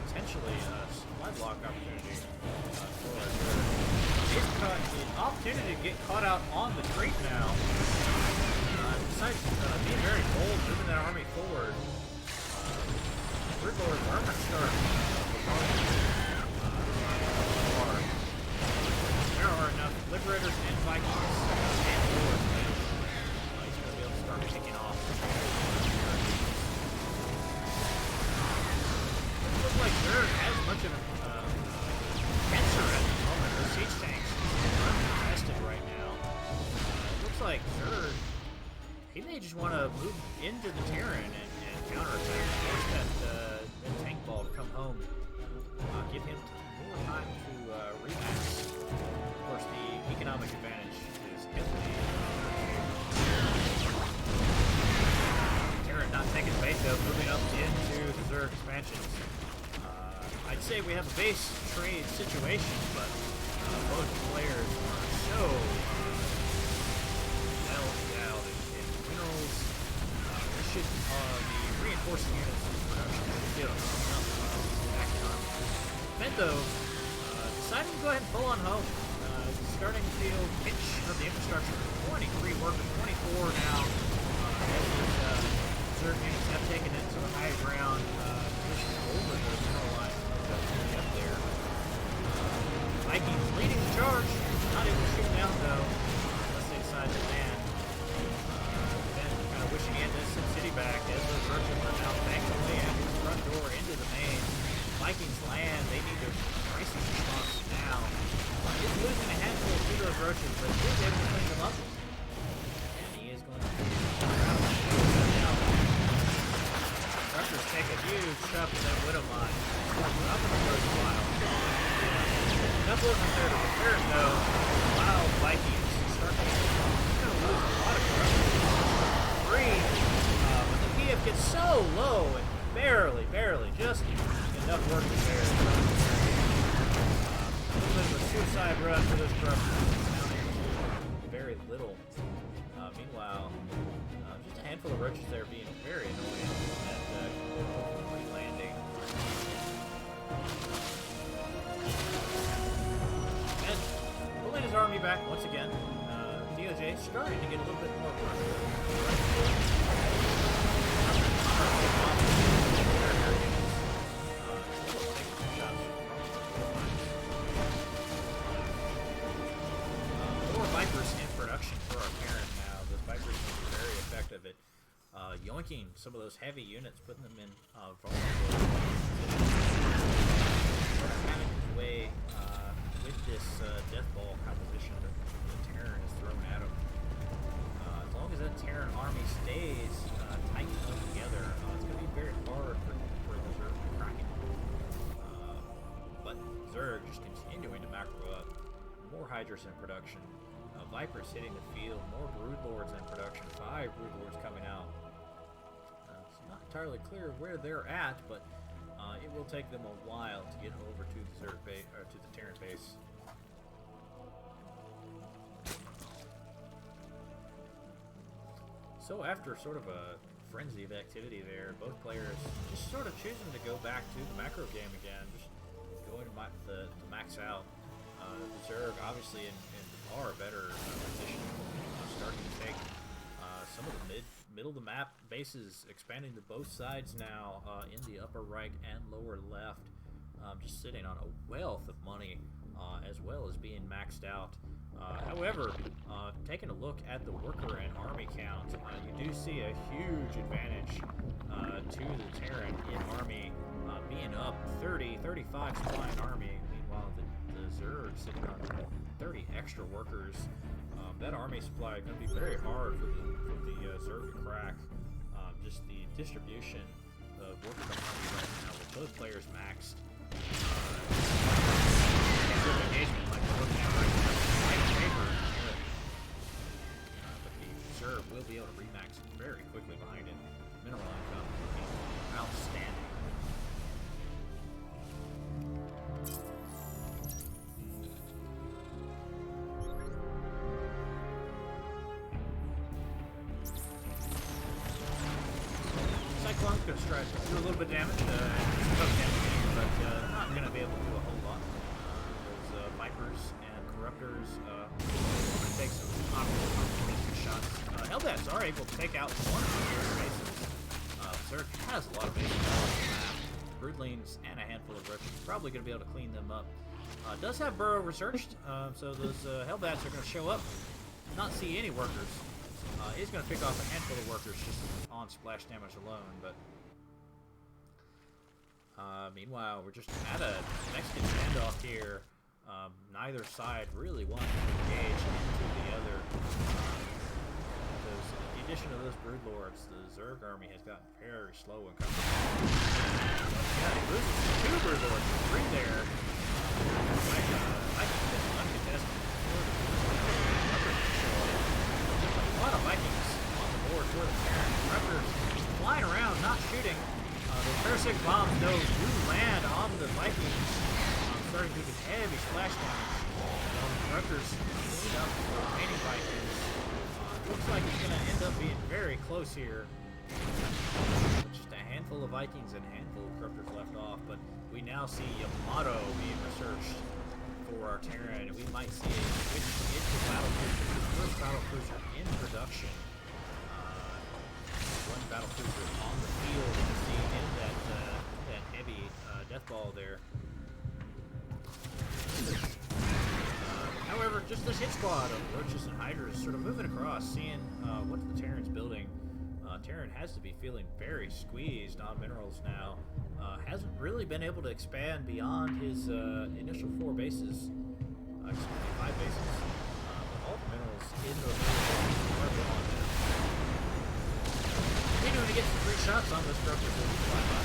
Potentially a supply block opportunity for our Zerg. He's got the opportunity to get caught out on the creep now. Besides being very bold, moving that army forward, Broodlords are going to start there are enough Liberators and Vikings and Lords. He's going to be able to start kicking off. Doesn't look like Zerg has much of a answer at the moment. The siege tanks are untested right now. Looks like Zerg, he may just want to move into the Terran and counterattack, force that tank ball to come home. Give him more time to rematch. Of course, the economic advantage is heavily Terran not taking bait though, moving up into the Zerg expansions. I'd say we have a base trade situation, but both players are so well endowed in minerals. We should be reinforcing units in production. Still acting on Bento deciding to go ahead and pull on home. Starting to feel pinch of the infrastructure. 23 workers, 24 now. As these Zerg units have taken it to the high ground, position over the mineral line up there. Vikings leading the charge. Not able to shoot them down though, unless they decide to land. Then kind of wishing he had this city back as those roaches are now thankfully after the front door into the main. Vikings land. They need their crisis response now. He's losing a handful of those roaches, but he's able to clean them up. And he is going to now. Rushers take a huge shove to that Widow Mine. Up in the road pile. Enough wasn't there to prepare it though. Wild Vikings start to lose a lot of Three. But the PF gets so low and barely, just enough work to bear. A little bit of a suicide run for this Crushers. Very little. Meanwhile, just a handful of roaches there being very annoying at landing. And pulling his army back once again. DOJ starting to get a little bit more pressure. More Vipers in production for our parent now. Those Vipers can be very effective at yoinking some of those heavy units, putting them in vulnerable having his way with this death ball composition that the Terran is thrown at him. As long as that Terran army stays tight together, it's going to be very hard for the Zerg to crack it. But Zerg just continuing to macro up. More Hydras in production. Vipers hitting the field. More Broodlords in production. 5 Broodlords coming out. It's not entirely clear where they're at, but it will take them a while to get over to the Zerg base, or to the Terran base. So after sort of a frenzy of activity there, both players just sort of choosing to go back to the macro game again, just going to max out. The Zerg obviously in far better position, starting to take some of the middle of the map bases, expanding to both sides now in the upper right and lower left, just sitting on a wealth of money as well as being maxed out. However, taking a look at the worker and army count, you do see a huge advantage to the Terran in army, being up 35 supply in army. Meanwhile, the Zerg sitting on 30 extra workers. That army supply is going to be very hard for the Zerg to crack. Just the distribution of worker to army right now with both players maxed. Engagement like we're looking at right now. But the Zerg will be able to remax very quickly behind it. Mineral income looking outstanding. Cyclone's going to strike do a little bit of damage, but not going to be able to do a whole lot. Those Vipers and Corruptors going to take some opportunistic shots. Hellbats are able to take out one of their bases. Zerg has a lot of bases on the map. broodlings and a handful of roaches. Probably going to be able to clean them up. Does have burrow researched, so those hellbats are going to show up. Not see any workers. He's going to pick off a handful of workers just on splash damage alone, but meanwhile, we're just at a Mexican standoff here. Neither side really wants to engage into the other. Because in addition to those broodlords, the Zerg army has gotten very slow in coming. Yeah, he loses 2 broodlords, 3 there. Vikings been uncontested. A lot of Vikings on the board for the Terran. Ruckers flying around, not shooting. The parasitic bombs, though, do land on the Vikings, starting to do heavy splash damage. Ruckers clean up the remaining Vikings. Looks like it's going to end up being very close here. Just a handful of Vikings and a handful of Corruptors left off, but we now see Yamato being researched for our Terran, and we might see a switch into battle cruiser. The first battle cruiser in production. One battle cruiser on the field, you can see in that heavy death ball there. However, just this hit squad of roaches and hydras sort of moving across, seeing what the Terran's building. Terran has to be feeling very squeezed on minerals now. Hasn't really been able to expand beyond his initial 4 bases. Excuse me, 5 bases. All the minerals in those are gone now. Continuing to get some free shots on those structures will be fly by.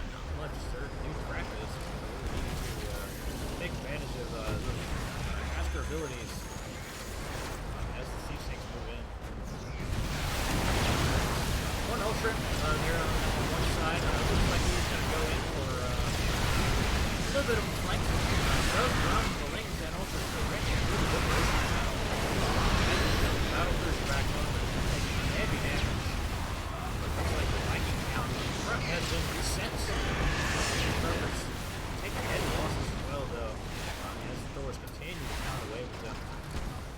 Not much Zerg to do to crack this. Really needing to take advantage of those caster abilities as the C6 move in. One Ultra there on one side. Looks like he's going to go in for a little bit of a flank. Those from the Lings and Ultras directly through the operation now. Battle cruiser back on, taking heavy damage. Looks like the Viking count in front has been reset. Rovers taking heavy losses as well, though, as the Thors continue to pound away with them.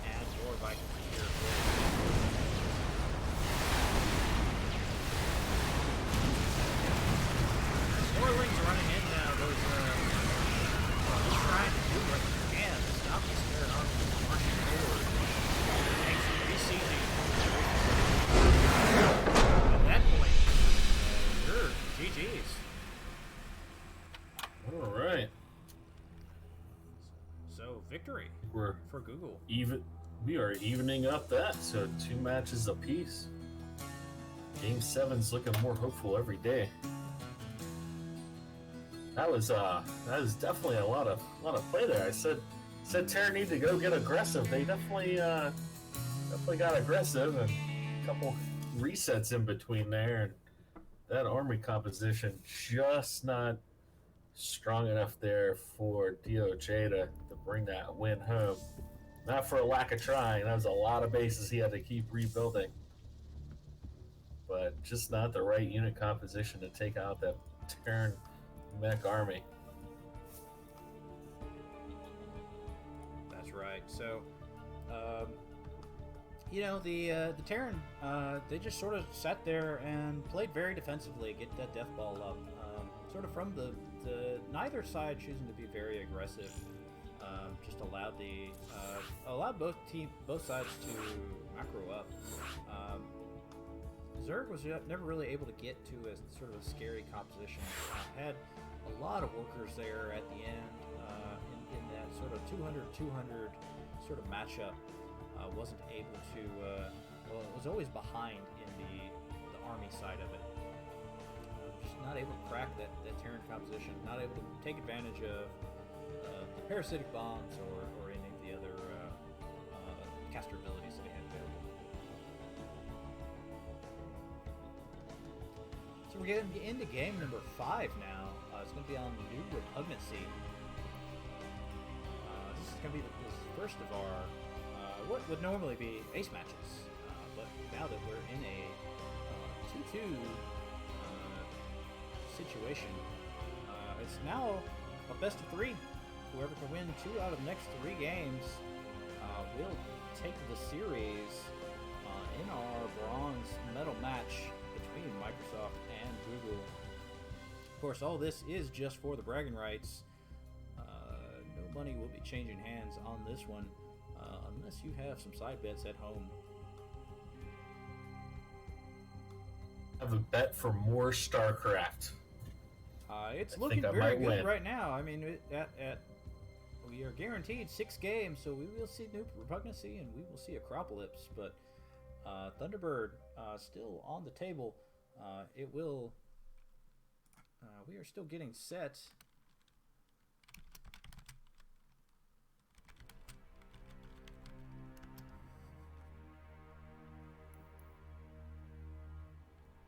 Add more Vikings here. More Lings running in now. Those just trying to do what they can to stop this Terran army from marching forward. Thanks to besieging. At that point, sure, GG's. All right. So victory We're for Google. We are evening up that, so 2 matches apiece. Game 7's looking more hopeful every day. That was definitely a lot of play there. I said Terran need to go get aggressive. They definitely got aggressive, and a couple resets in between there, and that army composition just not strong enough there for DOJ to bring that win home. Not for a lack of trying. That was a lot of bases he had to keep rebuilding, but just not the right unit composition to take out that Terran mech army. That's right. So, the Terran, they just sort of sat there and played very defensively, get that death ball up. Sort of from the neither side choosing to be very aggressive. Just allowed both sides to macro up. Zerg was never really able to get to a sort of a scary composition. Had a lot of workers there at the end in that sort of 200-200 sort of matchup. Wasn't able to, it was always behind in the army side of it. Just not able to crack that Terran composition, not able to take advantage of the parasitic bombs or any of the other caster abilities that he had available. So we're getting into game number 5 now. It's going to be on New Repugnancy. This is going to be the first of our what would normally be ace matches, but now that we're in a 2-2 situation, it's now a best of 3. Whoever can win 2 out of the next 3 games will take the series in our bronze medal match between Microsoft and Google. Of course, all this is just for the bragging rights. No money will be changing hands on this one unless you have some side bets at home. I have a bet for more StarCraft. It's I looking think I very might good win. right now. I mean, we are guaranteed 6 games, so we will see New Repugnancy and we will see Acropolis. But Thunderbird still on the table. It will. We are still getting set.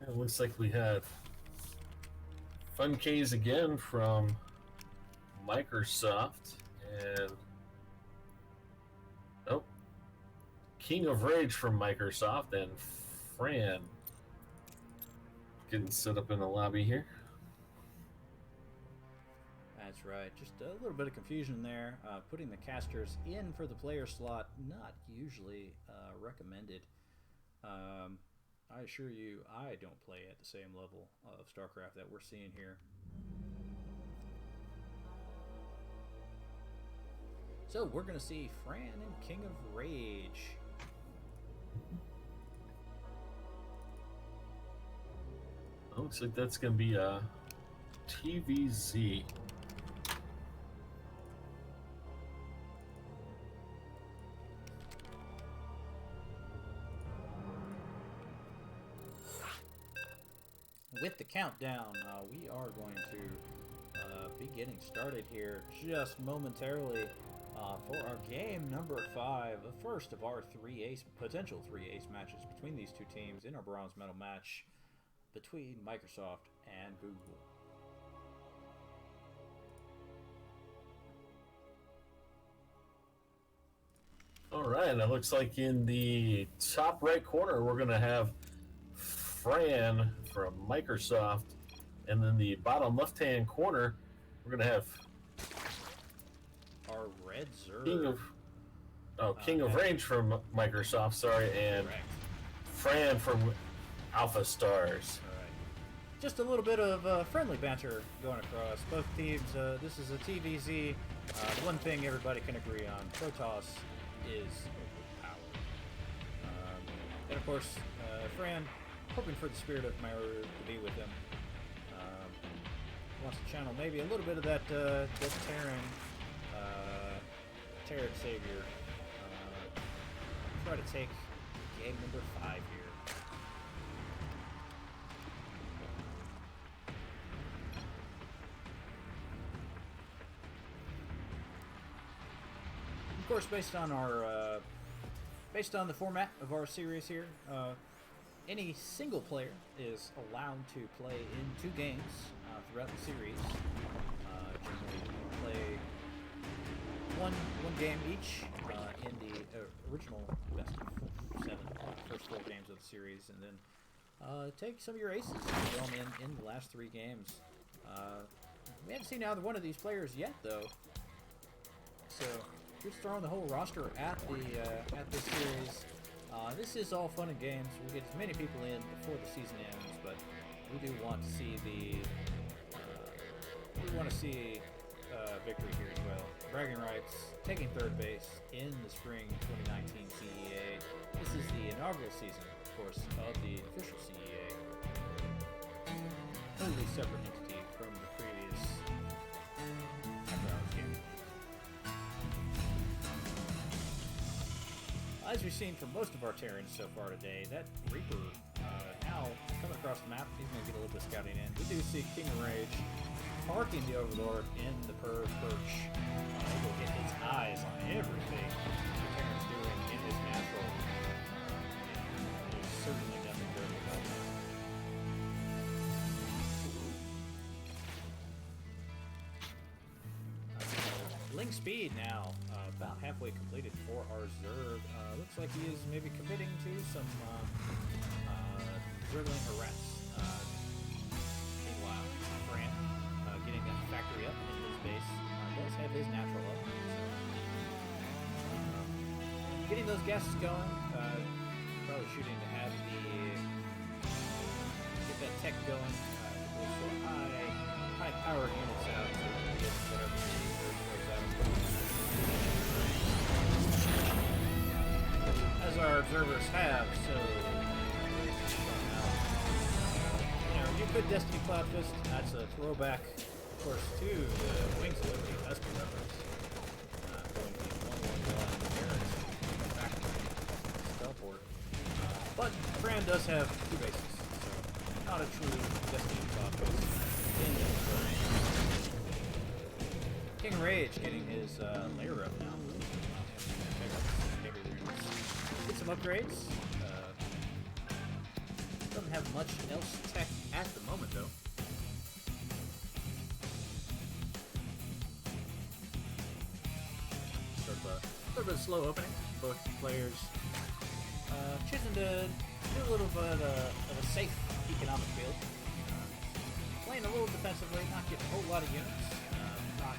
It looks like we have Fun K's again from Microsoft, and King of Rage from Microsoft, and Fran getting set up in the lobby here. That's right. Just a little bit of confusion there. Putting the casters in for the player slot, not usually recommended. I assure you, I don't play at the same level of StarCraft that we're seeing here. So we're going to see Fran and King of Rage. Looks like that's going to be a TVZ. With the countdown, we are going to be getting started here just momentarily for our game number 5, the first of our potential three ace matches between these two teams in our bronze medal match between Microsoft and Google. All right, it looks like in the top right corner we're going to have Fran from Microsoft, and then the bottom left-hand corner we're going to have our Red Zerg. King of Rage from Microsoft, sorry, and Correct. Fran from AlphaStars. All right. Just a little bit of friendly banter going across both teams. This is a TVZ. One thing everybody can agree on: Protoss is overpowered. And of course, Fran, hoping for the spirit of Myra to be with him, wants to channel maybe a little bit of that Terran Savior. Try to take game number 5 here. Of course, based on the format of our series here, any single player is allowed to play in 2 games throughout the series. Generally, we play one game each in the original best of 7, first 4 games of the series, and then take some of your aces and throw them in the last 3 games. We haven't seen either one of these players yet, though, so just throwing the whole roster at this series. This is all fun and games. We'll get as many people in before the season ends, but we do want to see victory here as well. Bragging rights, taking 3rd base in the spring 2019 CEA. This is the inaugural season, of course, of the official CEA. Totally separate entity from the previous Macrohard game. As we've seen from most of our Terrans so far today, that Reaper now coming across the map, he's going to get a little bit of scouting in. We do see King of Rage parking the Overlord in the perch. Able to get his eyes on everything the Terran's doing in his natural. There's certainly nothing dirty about that. Link speed now about halfway completed for our Zerg. Looks like he is maybe committing to some dribbling harass. Meanwhile, Fran getting that factory up in his base does have his natural up. Getting those gases going. Probably shooting to have get that tech going. Go so high. high-powered units out to get whatever goes out. As our observers have, so you could Destiny Cloud Fist. That's a throwback, of course, to the Wings of Liberty Vesper reference. Going to be 111 Terrans factory Spellport. But Fran does have 2 bases, so not a true Destiny Cloud Fist. King Rage getting his layer up now. Get some upgrades. Doesn't have much else tech at the moment, though. Sort of a little bit of slow opening. Both players choosing to do a little bit of a safe economic build. Playing a little defensively, not getting a whole lot of units. Not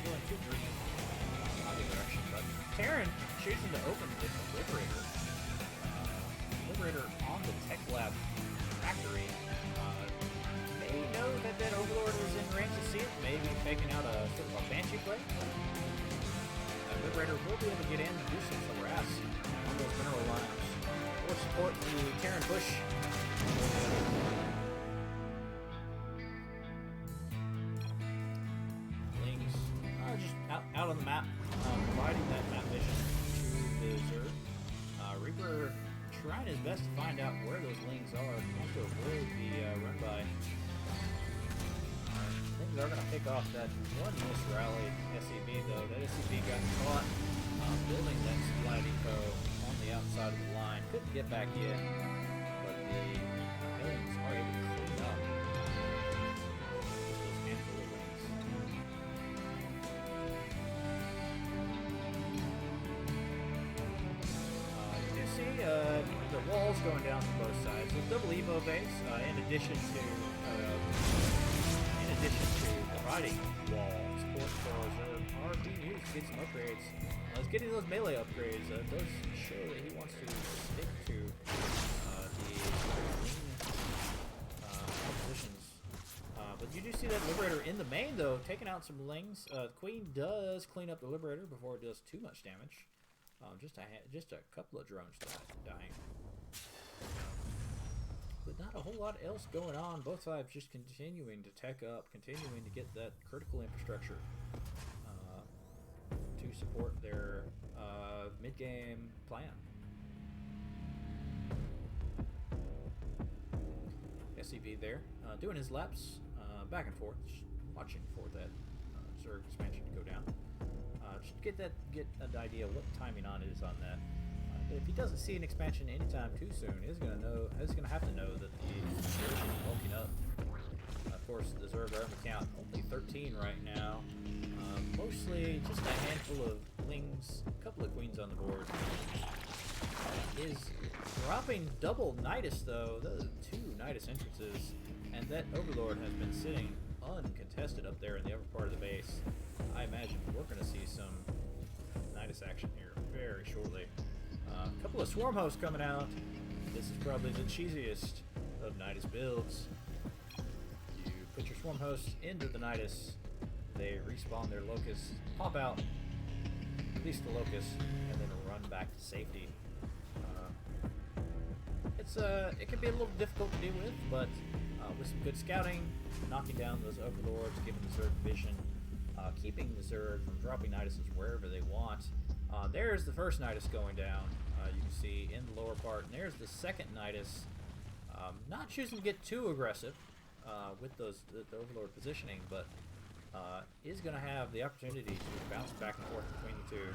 going too green in either direction. But Terran choosing to open with the Liberator. Liberator on the Tech Lab factory. They know that that Overlord is in range to see it, maybe faking out a sort of a Banshee play. Liberator will be able to get in and do some harass on those mineral lines or support the Terran push. Lings just out on the map, providing that map vision to the Zerg. Reaper trying his best to find out where those Lings are. Wants to avoid the run-by. Things are going to pick off that one misrally SCB, though. That SCB got caught building that supply depot on the outside of the line. Couldn't get back in, but the Lings are able to clean up just those handful of Lings. The walls going down from both sides. So double Evo base, in addition to providing wall support for Zerg, are being used to get some upgrades. He's getting those melee upgrades. Does show that he wants to stick to the positions. But you do see that Liberator in the main, though, taking out some Lings. The Queen does clean up the Liberator before it does too much damage. Just a couple of drones dying. But not a whole lot else going on. Both sides just continuing to tech up, continuing to get that critical infrastructure to support their mid-game plan. SCB there, doing his laps back and forth, just watching for that Zerg expansion to go down. Just get an idea of what timing on it is on that. But if he doesn't see an expansion anytime too soon, he's gonna have to know that the Zerg is bulking up. Of course, the Zerg army count only 13 right now. Mostly just a handful of Lings, a couple of Queens on the board. Is dropping double Nidus though. Those are 2 Nidus entrances, and that Overlord has been sitting uncontested up there in the upper part of the base. I imagine we're going to see some Nidus action here very shortly. A couple of Swarm Hosts coming out. This is probably the cheesiest of Nidus builds. You put your Swarm Hosts into the Nidus, they respawn their Locusts, pop out, release the Locust, and then run back to safety. It can be a little difficult to deal with, but with some good scouting, knocking down those Overlords, giving the Zerg vision, keeping the Zerg from dropping Niduses wherever they want. There's the first Nidus going down, you can see in the lower part, and there's the second Nidus. Not choosing to get too aggressive with the Overlord positioning, but is going to have the opportunity to bounce back and forth between the two.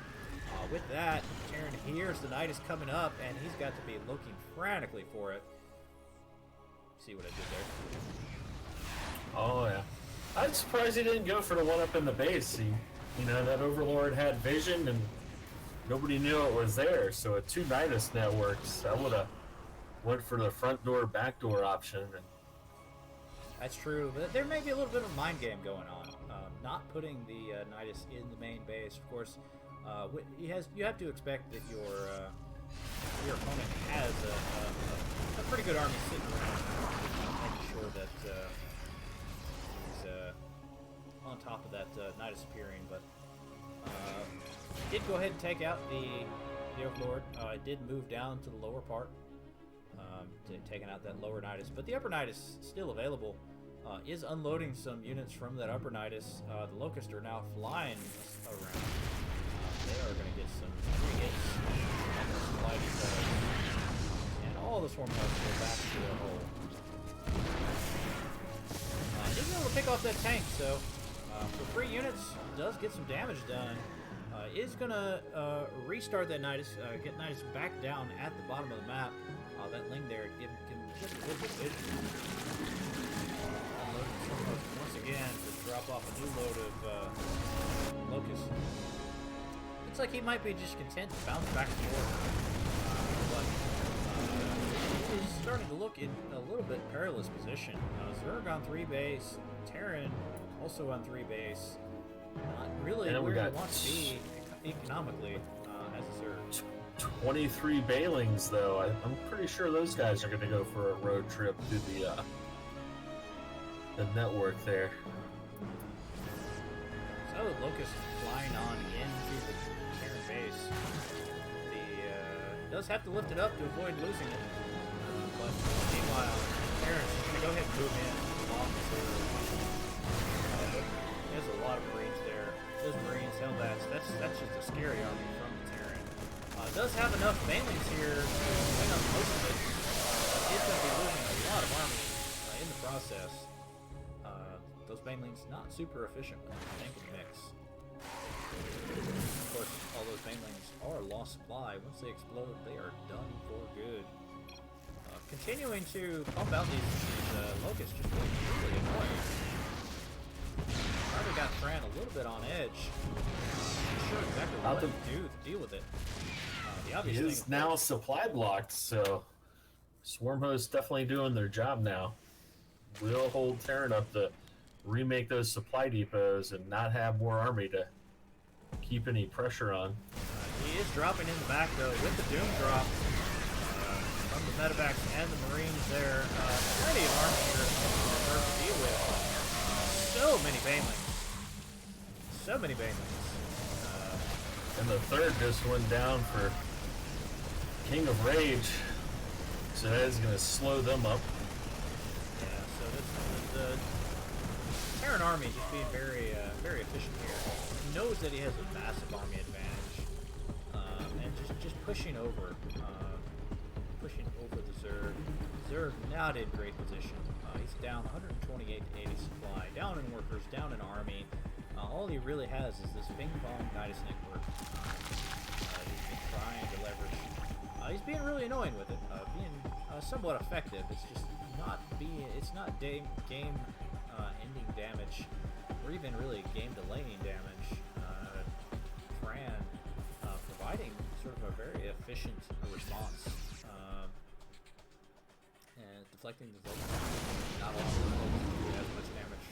With that, Terran hears the Nidus coming up, and he's got to be looking frantically for it. See what I did there? Oh, yeah. I'm surprised he didn't go for the one up in the base. That Overlord had vision, and nobody knew it was there. So at 2 Nidus networks, I would have went for the front door, back door option. And that's true, but there may be a little bit of a mind game going on. Not putting the Nidus in the main base, of course. You have to expect that your opponent has a pretty good army sitting around, making sure that he's on top of that Nidus appearing, but did go ahead and take out the Overlord. It did move down to the lower part, taking out that lower Nidus, but the upper Nidus still available. Is unloading some units from that upper Nidus. The Locusts are now flying around. They are going to get some free hits on the supply depots, and all the swarm hosts go back to their hole. He's able to pick off that tank, so for 3 units, does get some damage done. Is going to restart that Nidus, get Nidus back down at the bottom of the map. That Ling there, give him just a little bit of vision. Once again to drop off a new load of Locusts. Looks like he might be just content to bounce back and forth. But he's starting to look in a little bit perilous position. Zerg on 3 base, Terran also on 3 base. Not really where he wants to be economically as a Zerg. 23 Bailings, though. I'm pretty sure those guys are going to go for a road trip to the network there. So Locust flying on into the Terran base. Does have to lift it up to avoid losing it. But meanwhile, Terran's just going to go ahead and move in along the there's a lot of Marines there. Those Marines, hell, that's just a scary army from the Terran. Does have enough Banelings here to win up most of it. It's going to be losing a lot of army in the process. Those Banelings not super efficient with the tank mix. Of course, all those Banelings are lost supply. Once they explode, they are done for good. Continuing to pump out these Locusts, just really annoying. Probably got Fran a little bit on edge. Not sure exactly what to do to deal with it. He is now supply blocked, so Swarm Hosts definitely doing their job now. We'll hold Terran up to remake those supply depots and not have more army to keep any pressure on. He is dropping in the back, though, with the Doom drop from the medevacs and the Marines there. Plenty of army here to deal with. So many Banelings. So many Banelings. And the third just went down for King of Rage, so that is going to slow them up. Yeah, so the Terran army just being very efficient here. He knows that he has a massive army advantage, and just pushing over the Zerg. Zerg not in great position. He's down 128 to 80 supply, down in workers, down in army. All he really has is this ping-pong Nidus network. He's been trying to leverage. He's being really annoying with it, being somewhat effective. It's just not game ending damage, or even really game delaying damage. Fran providing sort of a very efficient response, and deflecting the not all as much damage.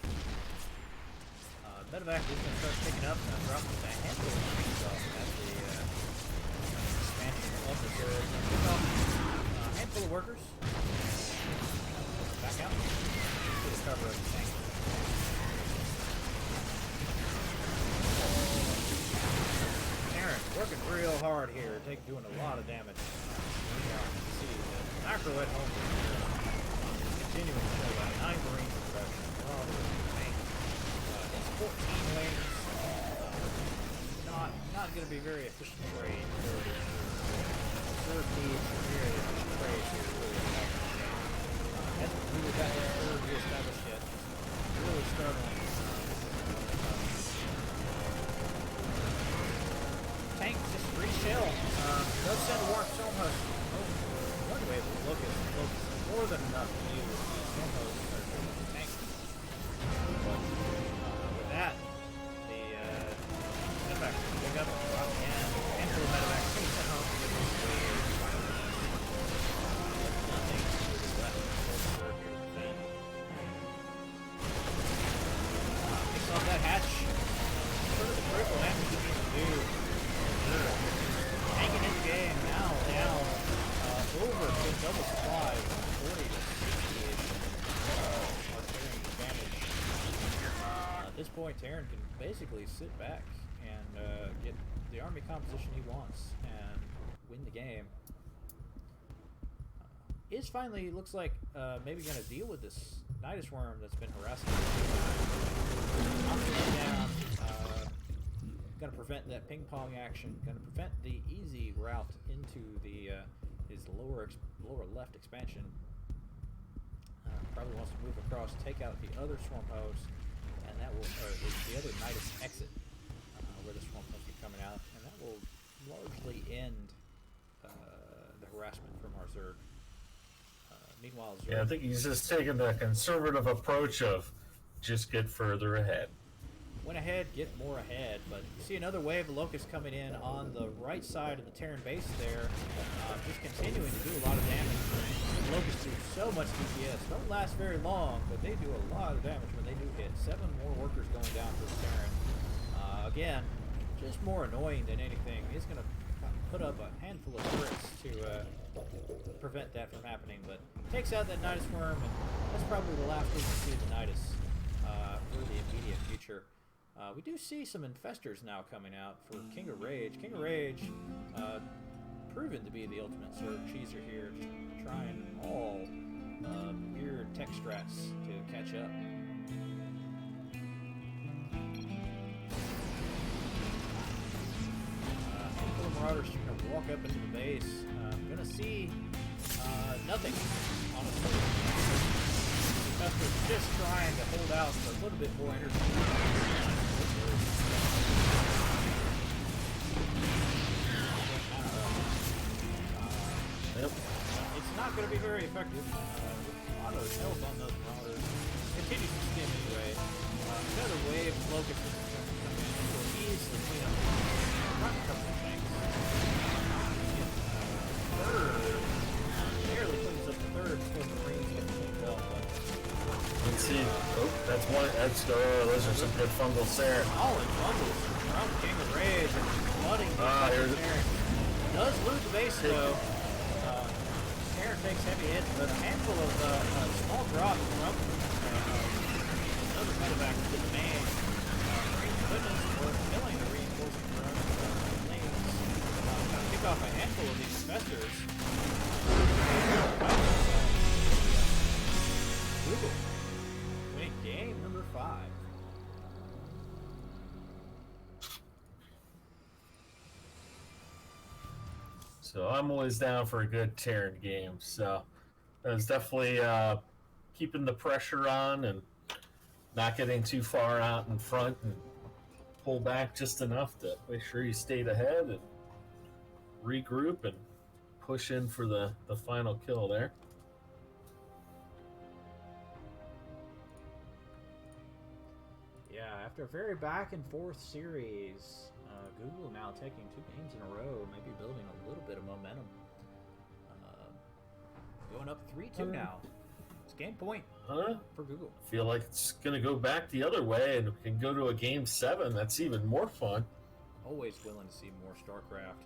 Medevac is going to start picking up and dropping a handful of things off at the expansion of the Zerg. Pick off a handful of workers. Back out to the cover of the tank. Aaron working real hard here, doing a lot of damage. You can see the Macrohard home continuing to show that 9 Marines in production. Oh, tank. 14 wings. Not going to be very efficient trade. Zerg needs very efficient trade to really attack the game. Hasn't really got that third re-established yet. Really struggling. Tank just re-shell. Does send a warp storm host. One way to look at more than enough to use the storm host or the tank. But with that, the medevacs pick up and drop again. Handful of medevacs sent home to get this point, Terran can basically sit back and get the army composition he wants and win the game. Is finally looks like maybe going to deal with this Nidus worm that's been harassing him. Knocking him down. Going to prevent that ping pong action. Going to prevent the easy route into the his lower left expansion. Probably wants to move across, take out the other swarm host, and that will the other Nidus exit where the swarm host is coming out, and that will largely end the harassment from our Zerg. Meanwhile, Zerg, Yeah, I think he's just taking the conservative approach of just get further ahead. Went ahead, get more ahead, but you see another wave of locusts coming in on the right side of the Terran base there, just continuing to do a lot of damage. The locusts do so much DPS, don't last very long, but they do a lot of damage when they do hit. 7 more workers going down for the Terran. Again, just more annoying than anything. He's going to put up a handful of turrets to prevent that from happening, but takes out that Nidus worm, and that's probably the last we can see of the Nidus for the immediate future. We do see some infestors now coming out for King of Rage. King of Rage, proven to be the ultimate Zerg cheeser here, just trying all weird tech strats to catch up. Handful of Marauders going to walk up into the base. Going to see nothing, honestly. Infestors just trying to hold out for a little bit more energy. Yep. It's not going to be very effective. A lot of health on those Marauders. Continues to skim anyway. Another wave of locusts is going to come in. We'll easily clean up a couple of things. Third. Barely cleans up the third before the Marines get cleaned up. Let's see. Oh, that's one. Those are some good fungals there. Solid fumbles from King of Rage and flooding the Terran. Does lose the base though. Terran takes heavy hits, but a handful of small drops from another medevac to the main. Marine goodness for killing the reinforcing drone lanes. Going to kick off a handful of these infestors. Google. Winning game number 5. So I'm always down for a good Terran game. So that was definitely keeping the pressure on and not getting too far out in front and pull back just enough to make sure you stayed ahead and regroup and push in for the final kill there. Yeah, after a very back and forth series, Google now taking 2 games in a row, maybe building a little bit of momentum. Going up 3-2 now. It's game point for Google. I feel like it's going to go back the other way and we can go to a game 7. That's even more fun. Always willing to see more StarCraft.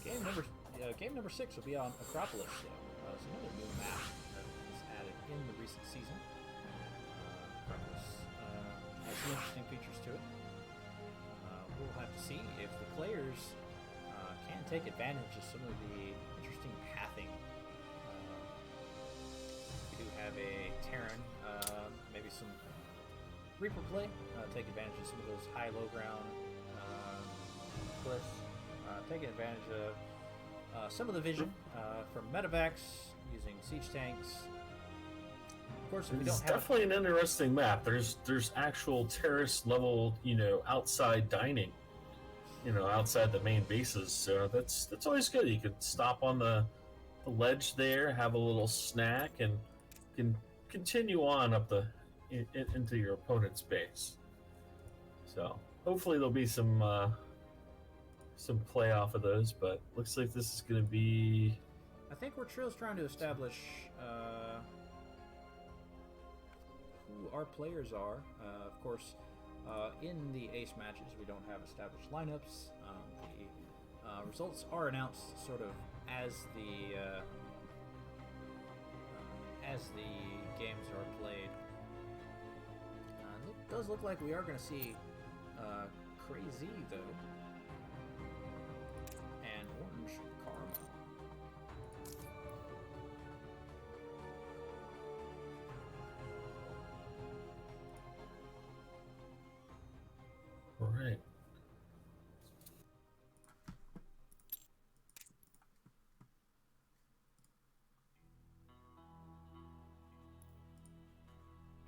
Game number 6 will be on Acropolis, though. It's another new map that was added in the recent season. Acropolis has some interesting features to it. We'll have to see if the players can take advantage of some of the interesting pathing. We do have a Terran, maybe some Reaper play, take advantage of some of those high-low ground cliffs, taking advantage of some of the vision from medevacs, using siege tanks. Of course, if we don't It's have definitely an interesting map. There's actual terrace level, outside dining, outside the main bases. So that's always good. You can stop on the ledge there, have a little snack, and can continue on up into your opponent's base. So hopefully there'll be some play off of those. But looks like this is going to be. I think we're trying to establish who our players are. Of course, in the ace matches, we don't have established lineups. The results are announced sort of as the games are played. does look like we are going to see Crazy, though. And Orange Karma. All right.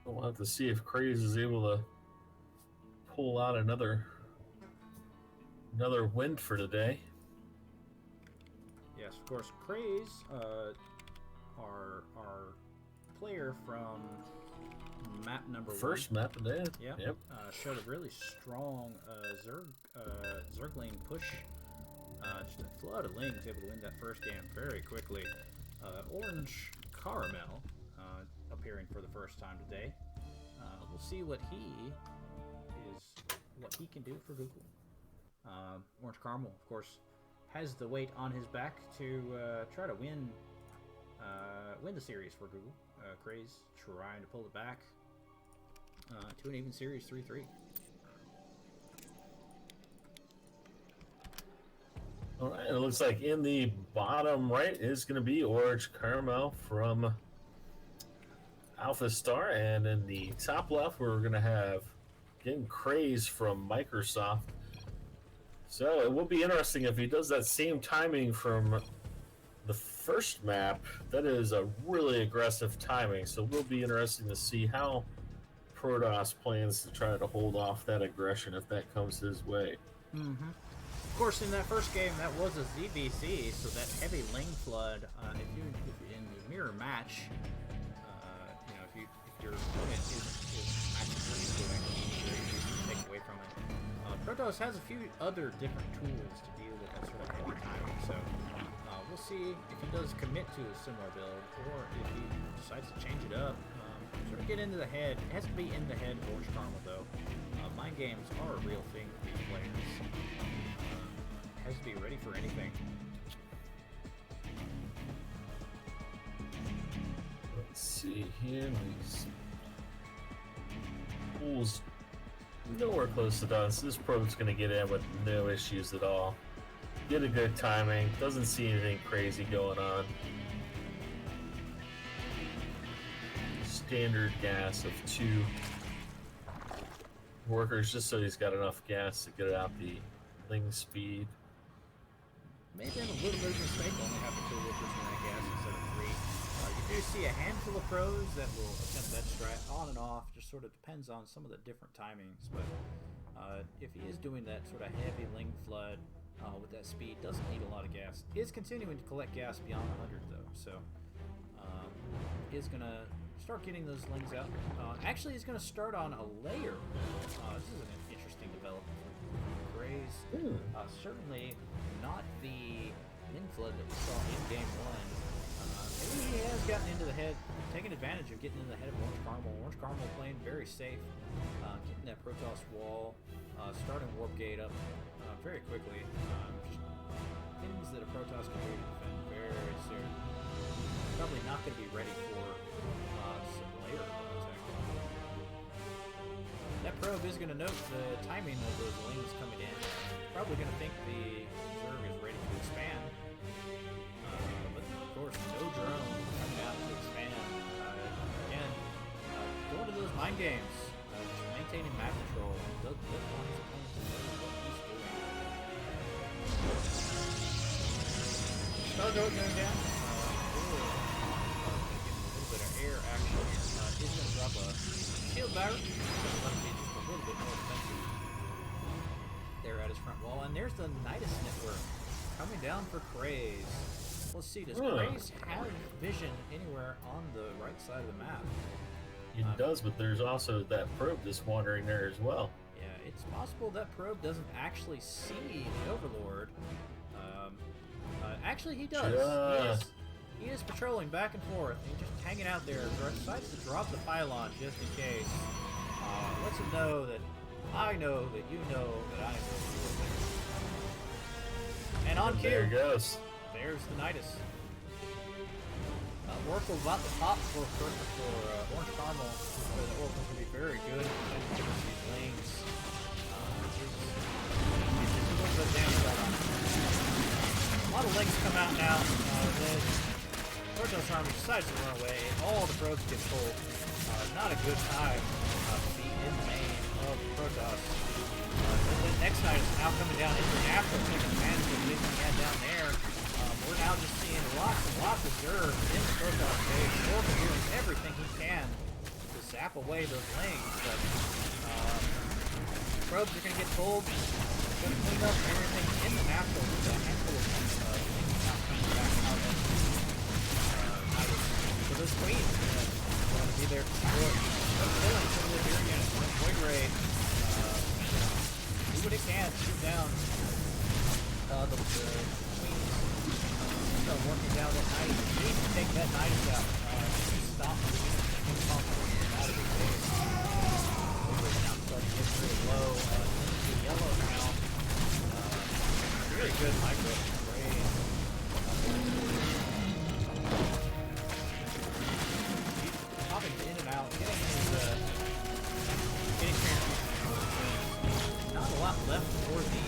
We'll have to see if Craze is able to pull out another win for today. Yes, of course, Craze, our player from map number First one. map of the day. Yep. Showed a really strong Zergling push. Just a flood of lings, able to win that first game very quickly. Orange Caramel appearing for the first time today. We'll see what he can do for Google. Orange Caramel, of course, has the weight on his back to try to win the series for Google. Craze trying to pull it back to an even series, 3-3. All right, it looks like in the bottom right is going to be Orange Caramel from AlphaStar, and in the top left we're going to have again Craze from Microsoft. So it will be interesting if he does that same timing from the first map. That is a really aggressive timing, so it will be interesting to see how Protoss plans to try to hold off that aggression if that comes his way. Mm-hmm. Of course, in that first game, that was a ZVC, so that heavy Ling flood, if you in the mirror match, if your opponent is matching what he's doing, very easy to take away from it. Protoss has a few other different tools to deal with that sort of heavy timing, so we'll see if he does commit to a similar build, or if he decides to change it up. Sort of get into the head. It has to be in the head of Orange Caramel, though. Mind games are a real thing with these players. Has to be ready for anything. Let's see here. Pool's nowhere close to done, so this probe's going to get in with no issues at all. Get a good timing. Doesn't see anything crazy going on. Standard gas of 2 workers, just so he's got enough gas to get it out the Ling speed. May have been a little bit of a mistake only having 2 workers in that gas instead of 3. You do see a handful of pros that will attempt that strat on and off. Just sort of depends on some of the different timings. But if he is doing that sort of heavy Ling flood with that speed, doesn't need a lot of gas. Is continuing to collect gas beyond 100 though, so is gonna start getting those Lings out. Actually, he's gonna start on a layer. This is an interesting development. Grays, certainly not the Ling flood that we saw in game 1. Maybe he has gotten into the head, taking advantage of getting in the head of Orange Caramel. Orange Caramel playing very safe, getting that Protoss wall, starting Warp Gate up very quickly. Just things that a Protoss can do to defend very soon. Probably not going to be ready for some later attack. That probe is going to note the timing of those Lings coming in. Probably going to think the Zerg is ready to expand. But of course, no drone coming out to expand. Again, going to those mind games, just maintaining map control. Doesn't want his opponent to know what he's doing. Star Goat going down. Getting a little bit of air action here. He's going to drop a shield barrel. Just a little bit more defensive there at his front wall. And there's the Nidus network coming down for Craze. Let's see, does Craze have vision anywhere on the right side of the map? It does, but there's also that probe just wandering there as well. Yeah, it's possible that probe doesn't actually see the Overlord. Actually, he does. He is patrolling back and forth. He's just hanging out there. Decides to drop the pylon just in case. Lets him know that I know that you know that I know you're there. And on cue. There he goes. There's the Nidus. Oracle about the top for Orange Caramel. The Oracle can be very good against these lanes. Just a little bit of damage out on it. A lot of links come out now. The Protoss army decides to run away. All the probes get pulled. Not a good time to be in the main of Protoss. The next night is now coming down into the after, taking advantage of what he had down there. We're now just seeing lots and lots of Zerg in the Protoss base. Oracle doing everything he can to zap away those lanes, but probes are going to get pulled. Going to clean up everything in the natural with a handful of things now coming back out of so those queens going to be there to support. Killing some of the Deer units. Void Ray do what it can to shoot down the queens. Working down that Nidus. He needs to take that Nidus out. Stop the units out of his base. Now starting to get pretty low. Into yellow now. Very good micro. Great. Popping in and out. Getting his transfusion. Not a lot left for the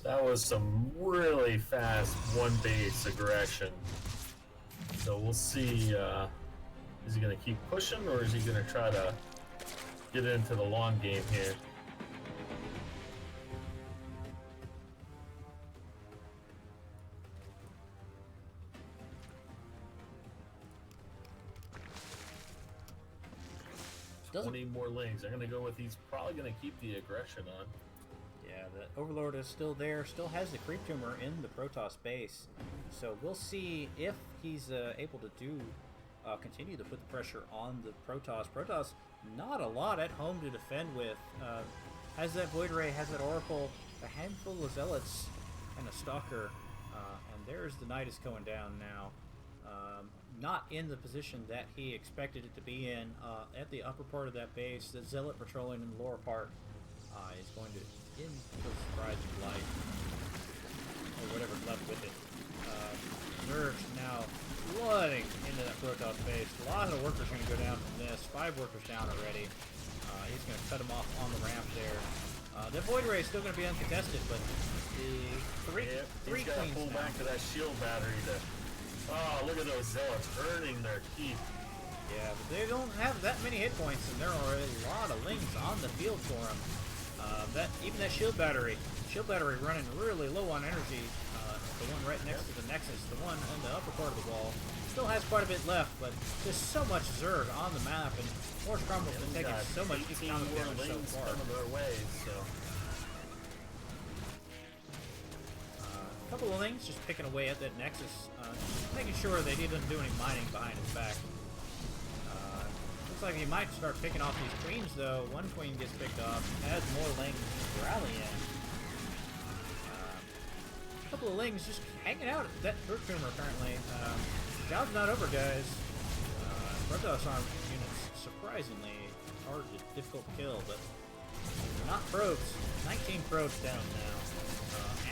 That was some really fast one base aggression. So we'll see, is he going to keep pushing or is he going to try to get into the long game here? Doesn't 20 more lanes. I'm going to go with he's probably going to keep the aggression on. Yeah, the Overlord is still there, still has the Creep Tumor in the Protoss base. So we'll see if he's able to continue to put the pressure on the Protoss. Protoss, not a lot at home to defend with. Has that Void Ray, has that Oracle, a handful of Zealots, and a Stalker. And there's the Nidus going down now. Not in the position that he expected it to be in. At the upper part of that base, the Zealot patrolling in the lower part is going to end the surprise of life, or whatever's left with it. Merge now flooding into that Protoss base. A lot of workers are going to go down from this. 5 workers down already. He's going to cut them off on the ramp there. The Void Ray is still going to be uncontested, but the three he's got to pull now. back to that shield battery to... Oh, look at those Zealots earning their keep. Yeah, but they don't have that many hit points, and there are a lot of links on the field for them. Even that shield battery running really low on energy. The one right next to the Nexus, the one on the upper part of the wall, still has quite a bit left, but there's so much Zerg on the map, and Orange Caramel has been taking so much economic damage so far. Coming their way, so. A couple of things, just picking away at that Nexus, making sure they didn't do any mining behind his back. Looks like he might start picking off these queens, though. One queen gets picked off, has more lings to rally in. A couple of lings just hanging out at that Fruit Tumor currently. Job's not over, guys. Protoss arm units surprisingly hard, difficult to kill, but not probes. 19 probes down now.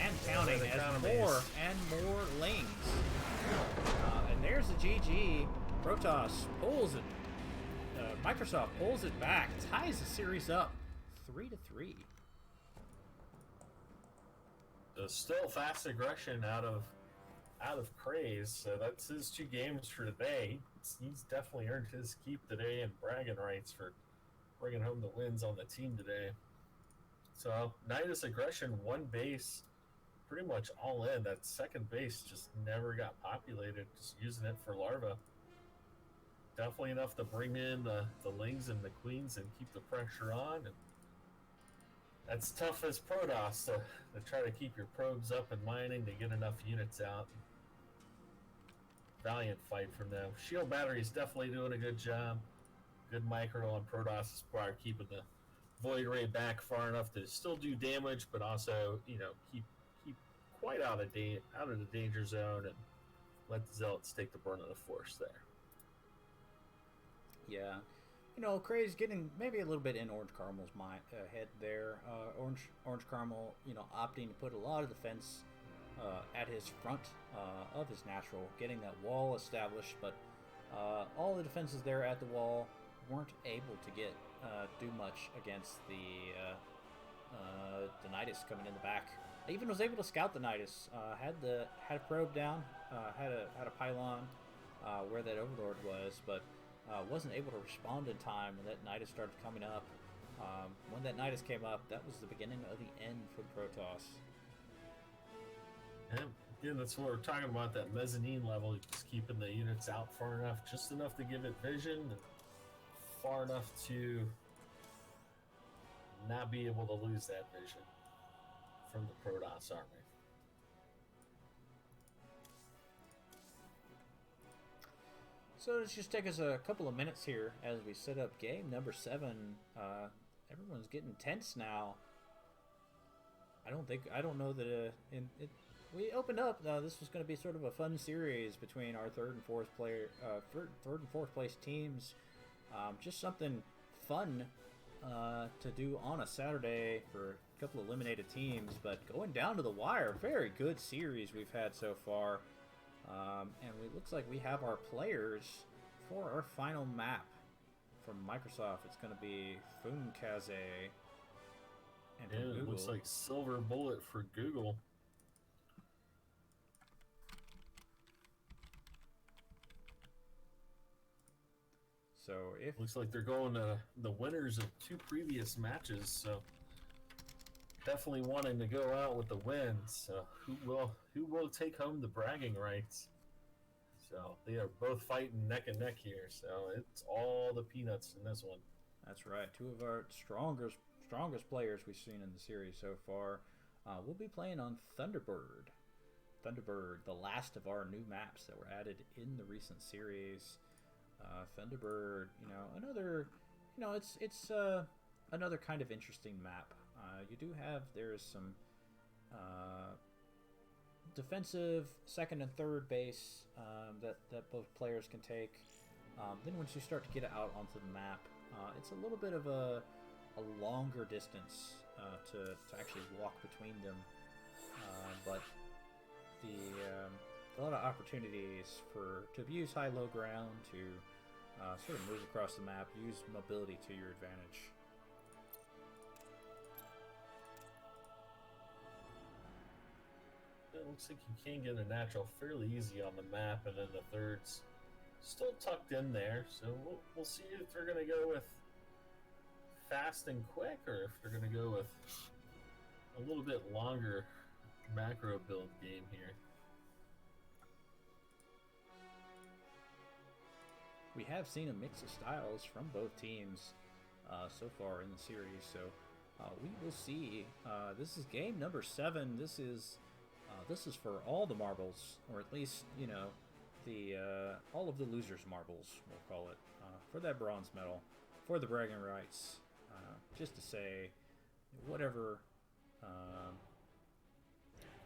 And counting as more and more lings. And there's the GG. Protoss pulls it. Microsoft pulls it back, ties the series up 3-3. So still fast aggression out of Craze. So that's his 2 games for today. He's definitely earned his keep today and bragging rights for bringing home the wins on the team today. So Nidus aggression, 1 base, pretty much all in. That second base just never got populated, just using it for larva. Definitely enough to bring in the lings and the queens and keep the pressure on. And that's tough as Protoss to try to keep your probes up and mining to get enough units out. valiant fight from them. Shield Battery is definitely doing a good job. Good micro on Protoss Squire, keeping the Void Ray back far enough to still do damage, but also, keep quite out of the danger zone and let the Zealots take the brunt of the force there. Yeah. Craze getting maybe a little bit in Orange Caramel's head there. Orange Caramel, opting to put a lot of defense at his front of his natural, getting that wall established, but all the defenses there at the wall weren't able to do much against the Nidus coming in the back. I even was able to scout the Nidus. Had a probe down, had a pylon where that Overlord was, but wasn't able to respond in time when that Nidus started coming up. When that Nidus came up, that was the beginning of the end for the Protoss. Yeah, again, that's what we're talking about, that mezzanine level, just keeping the units out far enough, just enough to give it vision, and far enough to not be able to lose that vision from the Protoss army. So let's just take us a couple of minutes here as we set up game number 7. Everyone's getting tense now. I don't know that we opened up. This was going to be sort of a fun series between our third and fourth place teams. Just something fun to do on a Saturday for a couple of eliminated teams, but going down to the wire. Very good series we've had so far. And it looks like we have our players for our final map from Microsoft. It's going to be Funkaze. And from Google, it looks like Silver Bullet for Google. So looks like they're going to the winners of 2 previous matches, so definitely wanting to go out with the win. So who will take home the bragging rights? So they are both fighting neck and neck here. So it's all the peanuts in this one. That's right. 2 of our strongest players we've seen in the series so far. We'll be playing on Thunderbird. Thunderbird, the last of our new maps that were added in the recent series. Thunderbird, it's another kind of interesting map. You do have, there's some defensive second and third base that both players can take. Then once you start to get out onto the map, it's a little bit of a longer distance to actually walk between them, but a lot of opportunities to use high-low ground, to sort of move across the map, use mobility to your advantage. It looks like you can get a natural fairly easy on the map, and then the third's still tucked in there. So we'll see if they're going to go with fast and quick, or if they're going to go with a little bit longer macro build game here. We have seen a mix of styles from both teams so far in the series, so we will see. This is game number 7. This is for all the marbles, or at least the all of the losers' marbles, we'll call it, for that bronze medal, for the bragging rights. Just to say, whatever,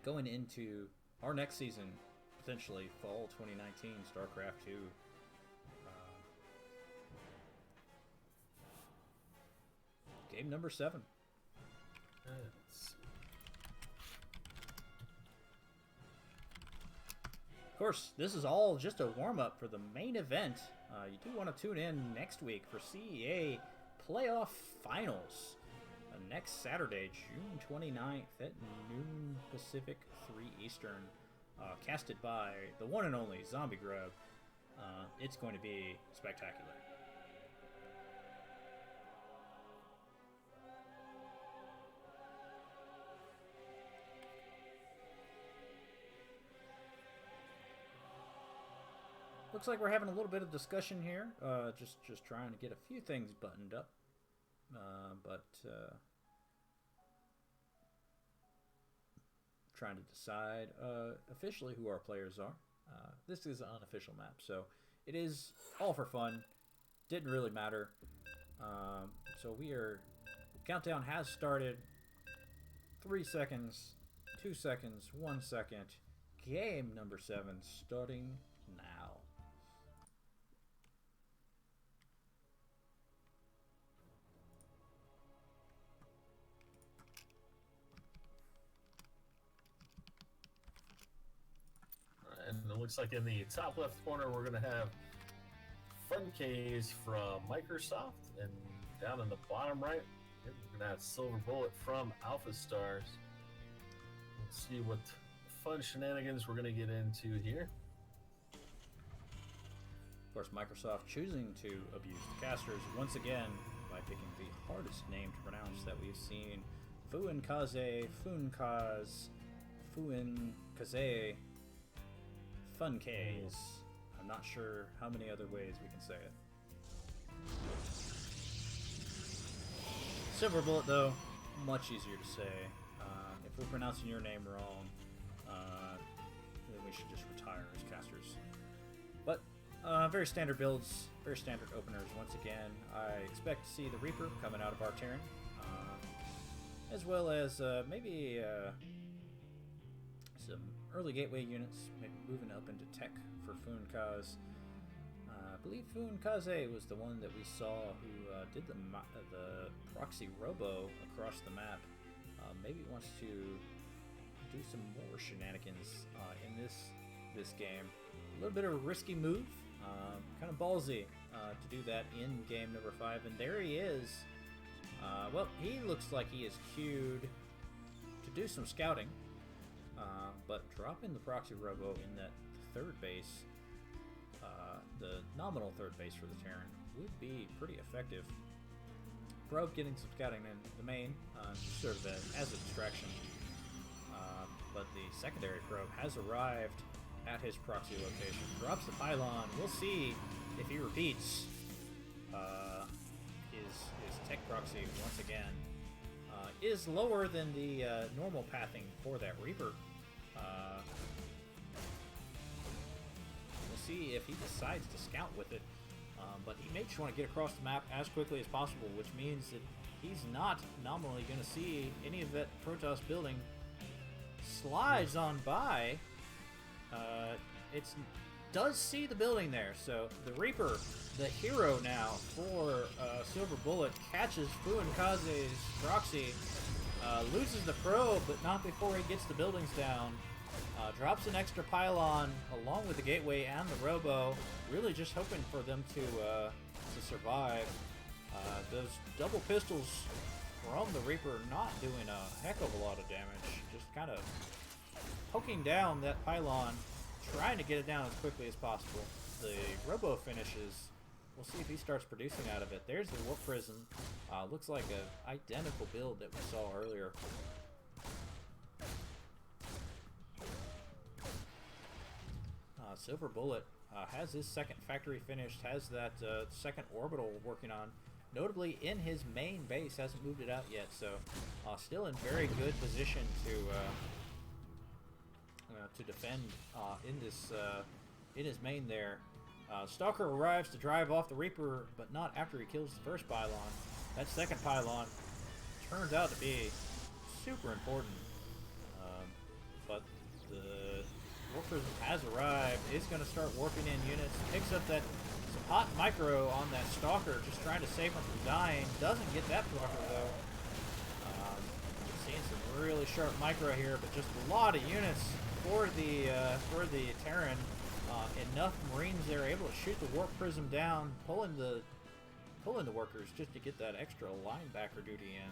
going into our next season, potentially fall 2019, StarCraft 2. Game number 7. Of course, this is all just a warm-up for the main event. You do want to tune in next week for CEA Playoff Finals. Next Saturday, June 29th at noon Pacific, 3 Eastern. Casted by the one and only Zombie Grub. It's going to be spectacular. Looks like we're having a little bit of discussion here. Just trying to get a few things buttoned up. But trying to decide officially who our players are. This is an unofficial map, so it is all for fun. Didn't really matter. So we are... Countdown has started. 3 seconds, 2 seconds, 1 second. Game number 7 starting now. And it looks like in the top left corner, we're going to have Fun K's from Microsoft. And down in the bottom right, we're going to have Silver Bullet from AlphaStars. Let's see what fun shenanigans we're going to get into here. Of course, Microsoft choosing to abuse the casters once again by picking the hardest name to pronounce that we've seen. Fuinkaze, Funkaz, Fuinkaze, Funkaze. I'm not sure how many other ways we can say it. Silver Bullet, though, much easier to say. If we're pronouncing your name wrong, then we should just retire as casters. But very standard builds, very standard openers. Once again, I expect to see the Reaper coming out of our Terran, as well as maybe some early gateway units, maybe moving up into tech for Funkaz. I believe Fuinkaze was the one that we saw who did the proxy robo across the map. Maybe wants to do some more shenanigans in this game. A little bit of a risky move, kind of ballsy to do that in game number 5. And there he is. Well, he looks like he is queued to do some scouting, but dropping the proxy robo in that third base, the nominal third base for the Terran, would be pretty effective. Probe getting some scouting in the main, sort of as a distraction. But the secondary probe has arrived at his proxy location. Drops the pylon. We'll see if he repeats his tech proxy once again. Is lower than the normal pathing for that Reaper. We'll see if he decides to scout with it. But he may just want to get across the map as quickly as possible, which means that he's not nominally going to see any of that Protoss building. Slides on by. It does see the building there, so the Reaper, the hero now for Silver Bullet, catches Fuinkaze's proxy, loses the probe, but not before he gets the buildings down. Drops an extra pylon along with the gateway and the robo, really just hoping for them to survive. Those double pistols from the Reaper not doing a heck of a lot of damage, just kind of poking down that pylon, trying to get it down as quickly as possible. The robo finishes. We'll see if he starts producing out of it. There's the Warp Prism. Looks like an identical build that we saw earlier. Silver Bullet has his second factory finished, has that second orbital working on. Notably, in his main base, hasn't moved it out yet, so still in very good position to defend in his main there. Stalker arrives to drive off the Reaper, but not after he kills the first pylon. That second pylon turns out to be super important, but the Warp Prism has arrived, is going to start warping in units, picks up that hot micro on that Stalker, just trying to save him from dying. Doesn't get that blocker though. Seeing some really sharp micro here, but just a lot of units for the Terran. Enough Marines there able to shoot the Warp Prism down, pulling the workers just to get that extra linebacker duty in.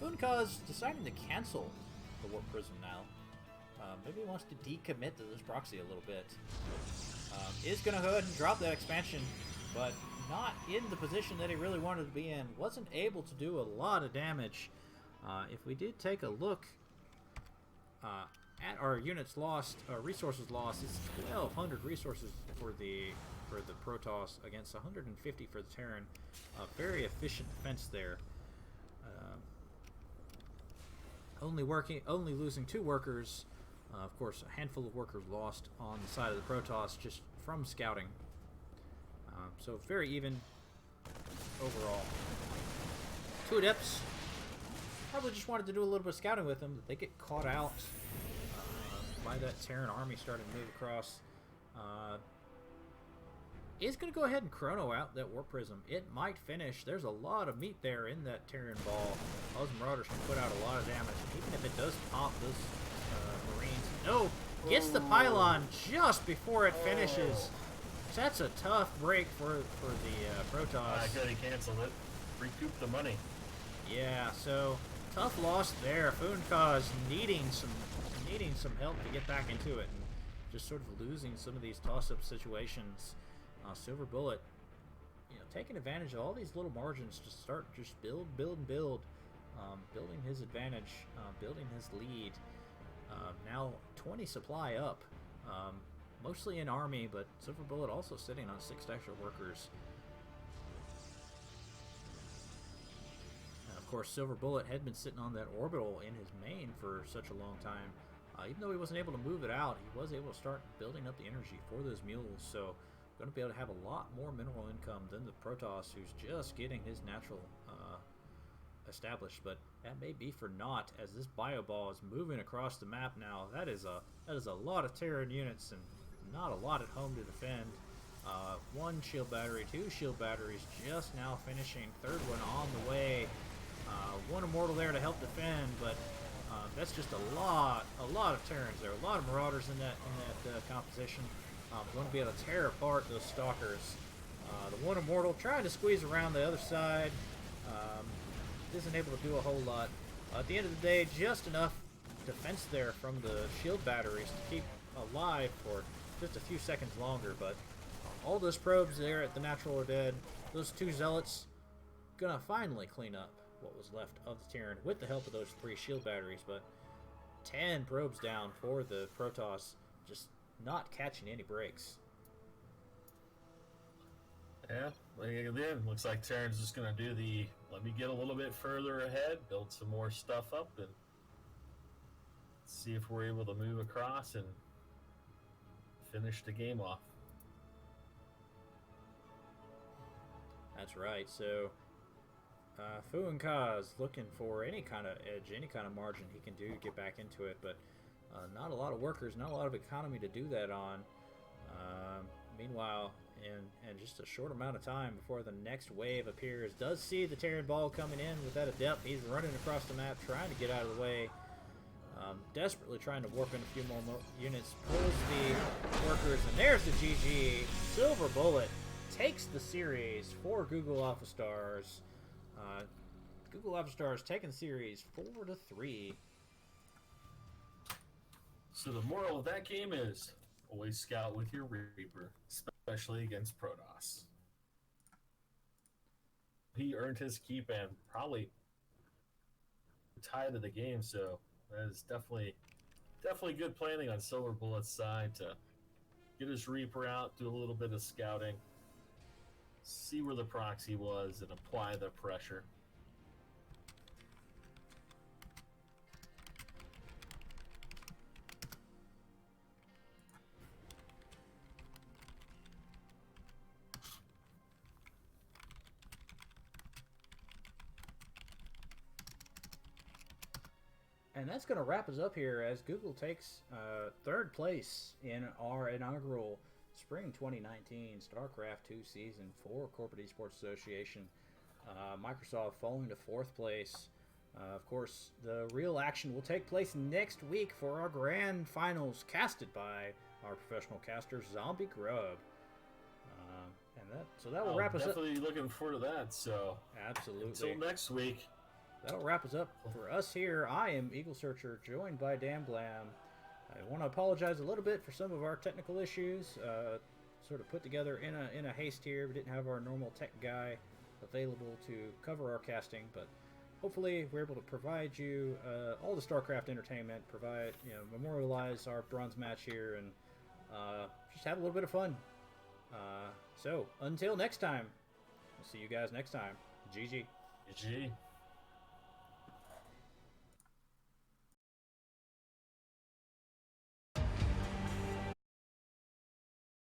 Funkaz deciding to cancel the Warp Prism now. Maybe he wants to decommit to this proxy a little bit. Is going to go ahead and drop that expansion, but not in the position that he really wanted to be in. Wasn't able to do a lot of damage. If we did take a look at our units lost, resources lost, it's 1,200 resources for the Protoss against 150 for the Terran. Very efficient defense there. Only losing 2 workers. Of course, a handful of workers lost on the side of the Protoss just from scouting. So very even overall. Two Adepts probably just wanted to do a little bit of scouting with them. They get caught out by that Terran army starting to move across. Is going to go ahead and chrono out that Warp Prism. It might finish. There's a lot of meat there in that Terran ball. Those Marauders can put out a lot of damage. Even if it does pop those Marines. No! Gets the pylon just before it finishes. That's a tough break for the Protoss. Good, he canceled it. Recouped the money. Yeah, so tough loss there. Funkaz needing some help to get back into it, and just sort of losing some of these toss-up situations. Silver Bullet, taking advantage of all these little margins to start just build, building his advantage, building his lead. Now 20 supply up, mostly in army, but Silver Bullet also sitting on 6 extra workers. Of course, Silver Bullet had been sitting on that orbital in his main for such a long time. Even though he wasn't able to move it out, he was able to start building up the energy for those mules. So, going to be able to have a lot more mineral income than the Protoss, who's just getting his natural established. But that may be for naught, as this bio ball is moving across the map now. That is a lot of Terran units and not a lot at home to defend. 1 shield battery, 2 shield batteries just now finishing. 3rd one on the way. 1 Immortal there to help defend, but that's just a lot of Terrans there. A lot of Marauders in that composition. Going to be able to tear apart those Stalkers. The 1 Immortal trying to squeeze around the other side. Isn't able to do a whole lot. At the end of the day, just enough defense there from the shield batteries to keep alive for just a few seconds longer. But all those probes there at the natural are dead. Those 2 Zealots gonna finally clean up what was left of the Terran with the help of those 3 shield batteries. But 10 probes down for the Protoss, just not catching any breaks. Yeah, again, looks like Terran's just going to do the, let me get a little bit further ahead, build some more stuff up, and see if we're able to move across and finish the game off. That's right. So, Funkaz looking for any kind of edge, any kind of margin he can do to get back into it, but not a lot of workers, not a lot of economy to do that on. Meanwhile, in just a short amount of time before the next wave appears, does see the Terran ball coming in with that Adept. He's running across the map, trying to get out of the way. Desperately trying to warp in a few more units. Pulls the workers, and there's the GG. Silver Bullet takes the series for Google AlphaStars. Google AlphaStars taking the series 4-3. So the moral of that game is always scout with your Reaper, especially against Protoss. He earned his keep and probably tied to the game, so that is definitely good planning on Silver Bullet's side to get his Reaper out, do a little bit of scouting, see where the proxy was, and apply the pressure. And that's going to wrap us up here as Google takes 3rd place in our inaugural Spring 2019 StarCraft 2 season for Corporate Esports Association. Microsoft falling to 4th place. Of course, the real action will take place next week for our grand finals, casted by our professional caster, Zombie Grub. So that will wrap us up. Definitely looking forward to that. So absolutely. Until next week. That'll wrap us up for us here. I am Eagle Searcher, joined by Dan Blam. I want to apologize a little bit for some of our technical issues. Sort of put together in a haste here. We didn't have our normal tech guy available to cover our casting, but hopefully we're able to provide you all the StarCraft entertainment, memorialize our bronze match here, and just have a little bit of fun. So until next time, we'll see you guys next time. GG. GG.